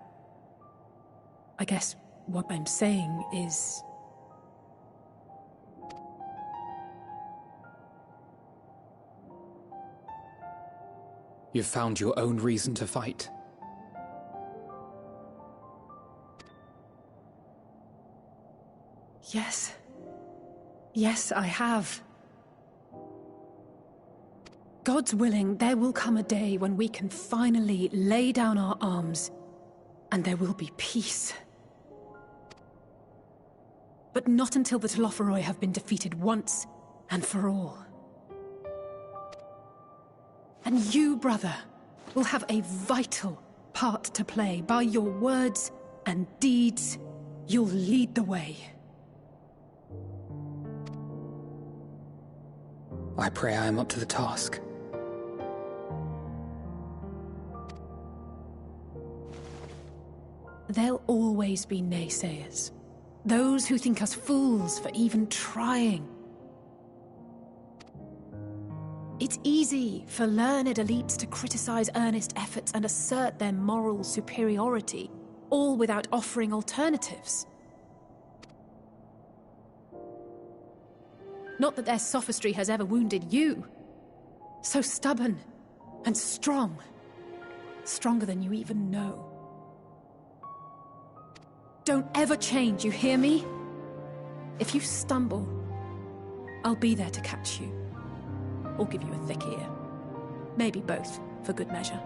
I guess what I'm saying is... You've found your own reason to fight. Yes. Yes, I have. God's willing, there will come a day when we can finally lay down our arms, and there will be peace. But not until the Telophoroi have been defeated once and for all. And you, brother, will have a vital part to play. By your words and deeds, you'll lead the way. I pray I am up to the task. there'll always be naysayers. Those who think us fools for even trying. It's easy for learned elites to criticize earnest efforts and assert their moral superiority, all without offering alternatives. Not that their sophistry has ever wounded you. So stubborn and strong. Stronger than you even know. Don't ever change, you hear me? If you stumble, I'll be there to catch you. Or give you a thick ear. Maybe both, for good measure.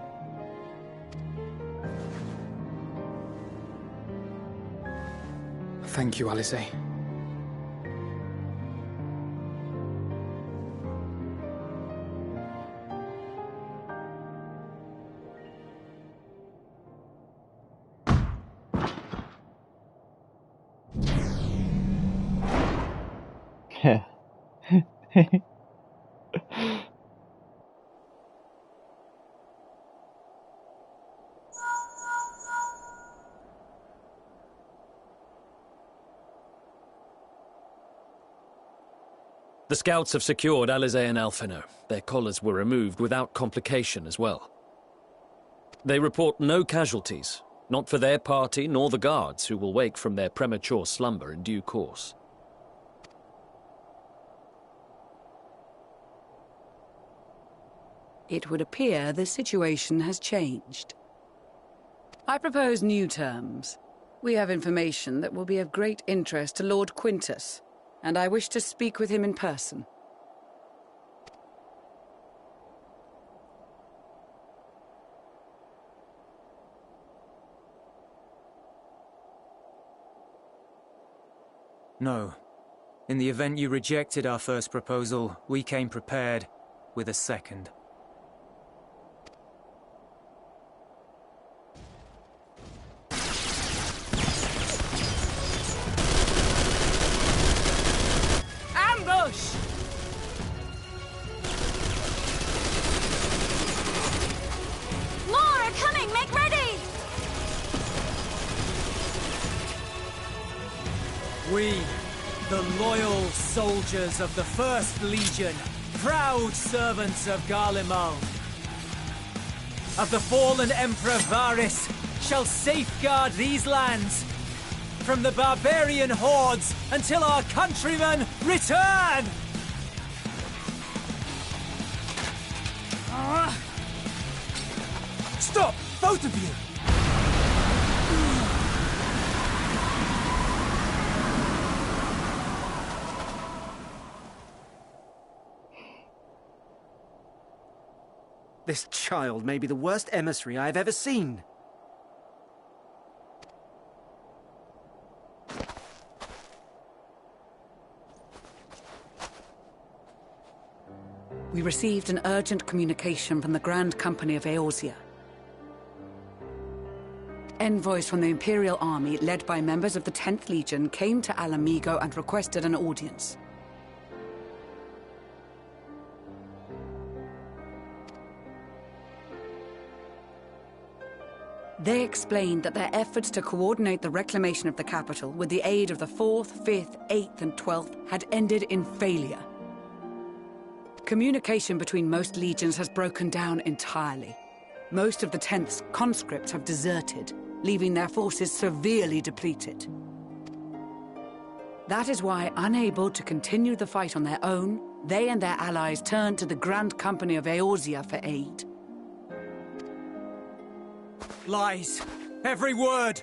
Thank you, Alice. The scouts have secured Alice and Alphino. Their collars were removed without complication as well. They report no casualties, not for their party nor the guards, who will wake from their premature slumber in due course. It would appear the situation has changed. I propose new terms. We have information that will be of great interest to Lord Quintus, and I wish to speak with him in person. No. In the event you rejected our first proposal, we came prepared with a second. Ambush! More are coming! Make ready! We, the loyal soldiers of the First Legion, proud servants of Garlemald, of the fallen Emperor Varys, shall safeguard these lands from the barbarian hordes until our countrymen return! Stop, both of you! This child may be the worst emissary I have ever seen. We received an urgent communication from the Grand Company of Eorzea. Envoys from the Imperial Army, led by members of the 10th Legion, came to Alamigo and requested an audience. They explained that their efforts to coordinate the reclamation of the capital with the aid of the 4th, 5th, 8th and 12th had ended in failure. Communication between most legions has broken down entirely. Most of the 10th's conscripts have deserted, leaving their forces severely depleted. That is why, unable to continue the fight on their own, they and their allies turned to the Grand Company of Eorzea for aid. Lies! Every word!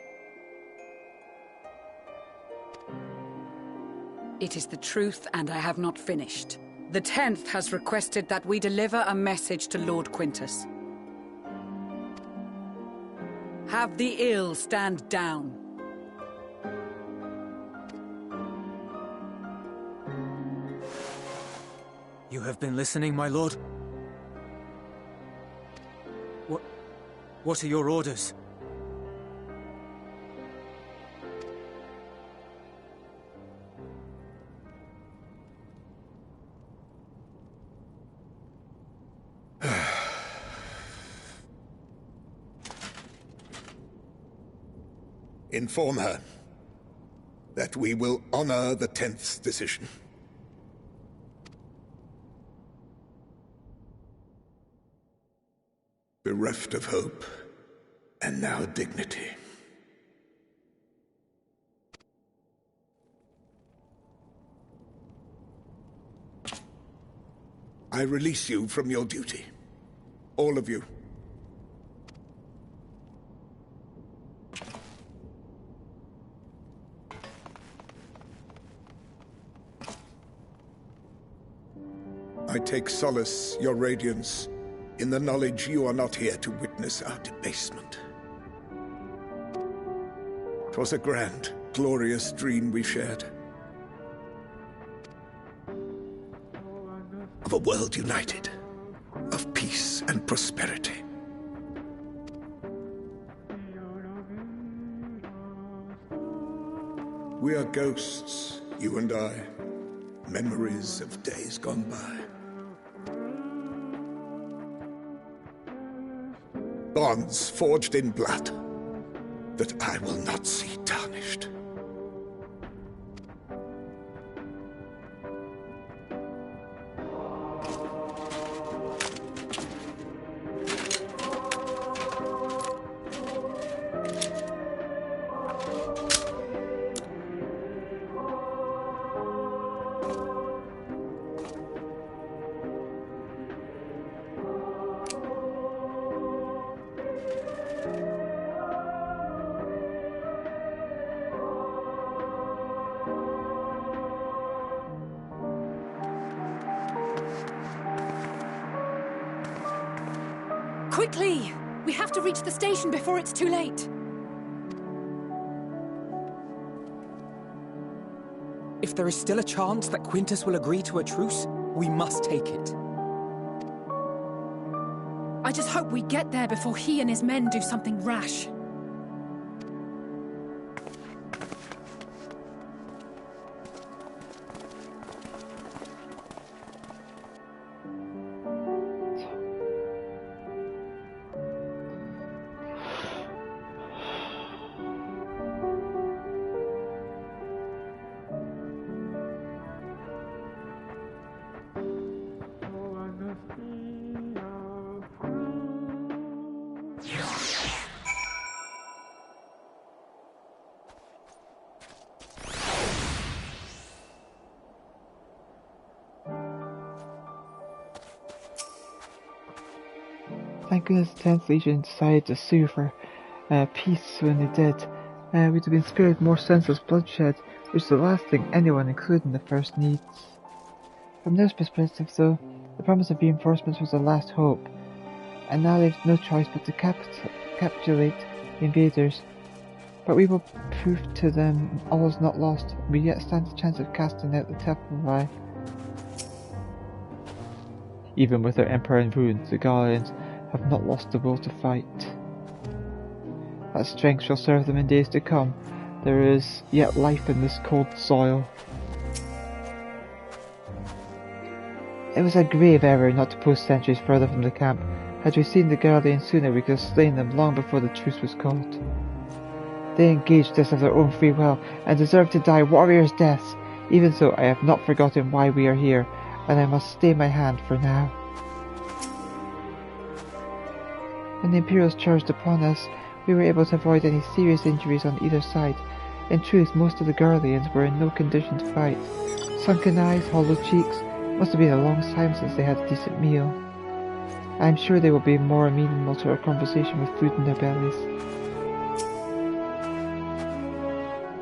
It is the truth, and I have not finished. The 10th has requested that we deliver a message to Lord Quintus. Have the ill stand down. You have been listening, my lord? What are your orders? Inform her that we will honor the 10th's decision. Bereft of hope, and now dignity. I release you from your duty. All of you. I take solace, your radiance, in the knowledge you are not here to witness our debasement. 'Twas a grand, glorious dream we shared. Of a world united, of peace and prosperity. We are ghosts, you and I, memories of days gone by. Bonds forged in blood that I will not see tarnished. Quickly! We have to reach the station before it's too late. If there is still a chance that Quintus will agree to a truce, we must take it. I just hope we get there before he and his men do something rash. Thank goodness the 10th Legion decided to sue for peace when they did. We'd have been spared more senseless bloodshed, which is the last thing anyone, including the First, needs. From their perspective, though, the promise of reinforcements was their last hope, and now they've no choice but to capitulate the invaders. But we will prove to them all is not lost. We yet stand a chance of casting out the Tepalvi. Even with their Emperor in ruins, the Gallians have not lost the will to fight. That strength shall serve them in days to come. There is yet life in this cold soil. It was a grave error not to post sentries further from the camp. Had we seen the Gallians sooner, we could have slain them long before the truce was called. They engaged us of their own free will, and deserve to die warriors' deaths. Even so, I have not forgotten why we are here, and I must stay my hand for now. When the Imperials charged upon us, we were able to avoid any serious injuries on either side. In truth, most of the Garleans were in no condition to fight. Sunken eyes, hollow cheeks, must have been a long time since they had a decent meal. I am sure they will be more amenable to our conversation with food in their bellies.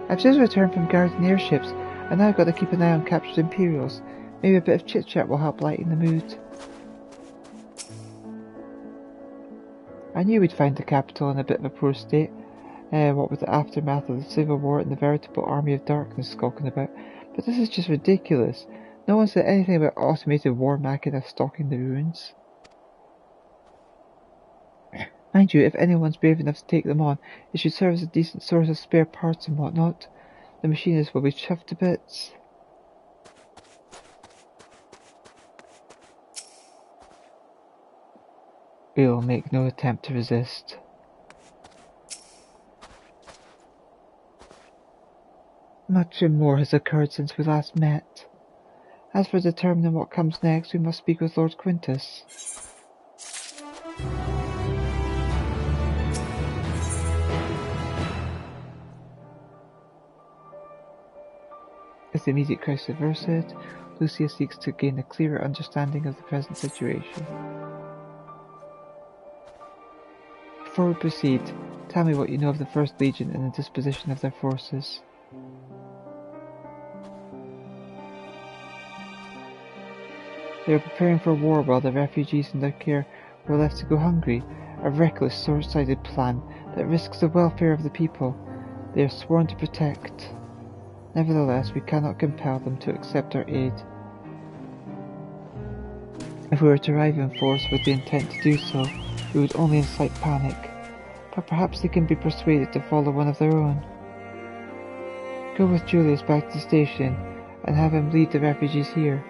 I've just returned from guarding airships, and now I've got to keep an eye on captured Imperials. Maybe a bit of chit-chat will help lighten the mood. I knew we'd find the capital in a bit of a poor state, what with the aftermath of the Civil War and the veritable army of darkness skulking about, but this is just ridiculous. No one said anything about automated war machina stalking the ruins. Mind you, if anyone's brave enough to take them on, it should serve as a decent source of spare parts and whatnot. The machinists will be chuffed to bits. We will make no attempt to resist. Much and more has occurred since we last met. As for determining what comes next, we must speak with Lord Quintus. As the immediate crisis averted, Lucia seeks to gain a clearer understanding of the present situation. Before we proceed, tell me what you know of the First Legion and the disposition of their forces. They are preparing for war while the refugees in their care were left to go hungry, a reckless, short-sighted plan that risks the welfare of the people they are sworn to protect. Nevertheless, we cannot compel them to accept our aid. If we were to arrive in force with the intent to do so, we would only incite panic, but perhaps they can be persuaded to follow one of their own. Go with Julius back to the station and have him lead the refugees here.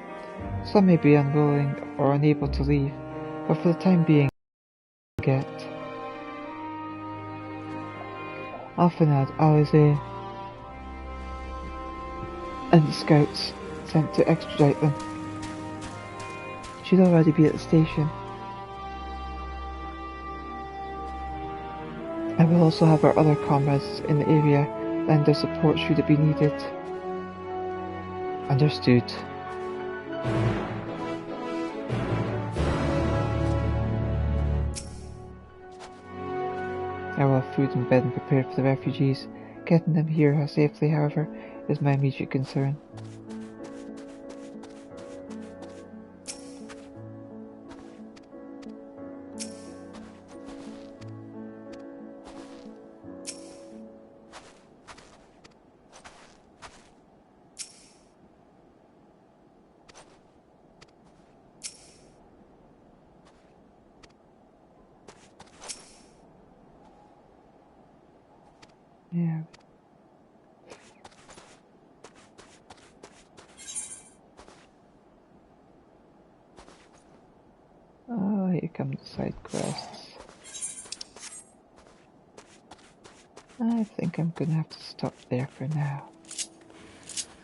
Some may be unwilling or unable to leave, but for the time being, get Alphanad, Alizé, and the scouts sent to extradite them should already be at the station. I will also have our other comrades in the area lend their support should it be needed. Understood. I will have food and bedding prepared for the refugees. Getting them here safely, however, is my immediate concern. Yeah. Oh, here come the side quests. I think I'm gonna have to stop there for now.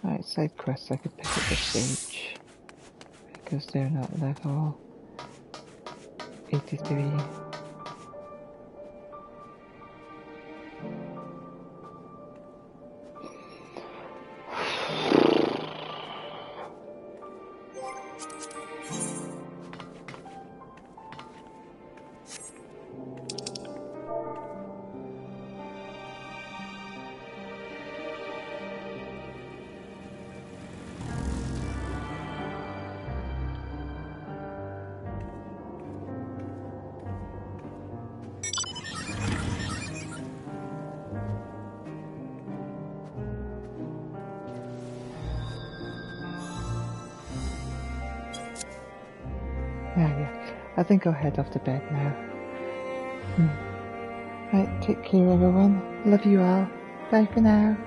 Alright, side quests I could pick at this stage, because they're not level 83. Yeah. I think I'll head off to bed now. Right, take care everyone. Love you all. Bye for now.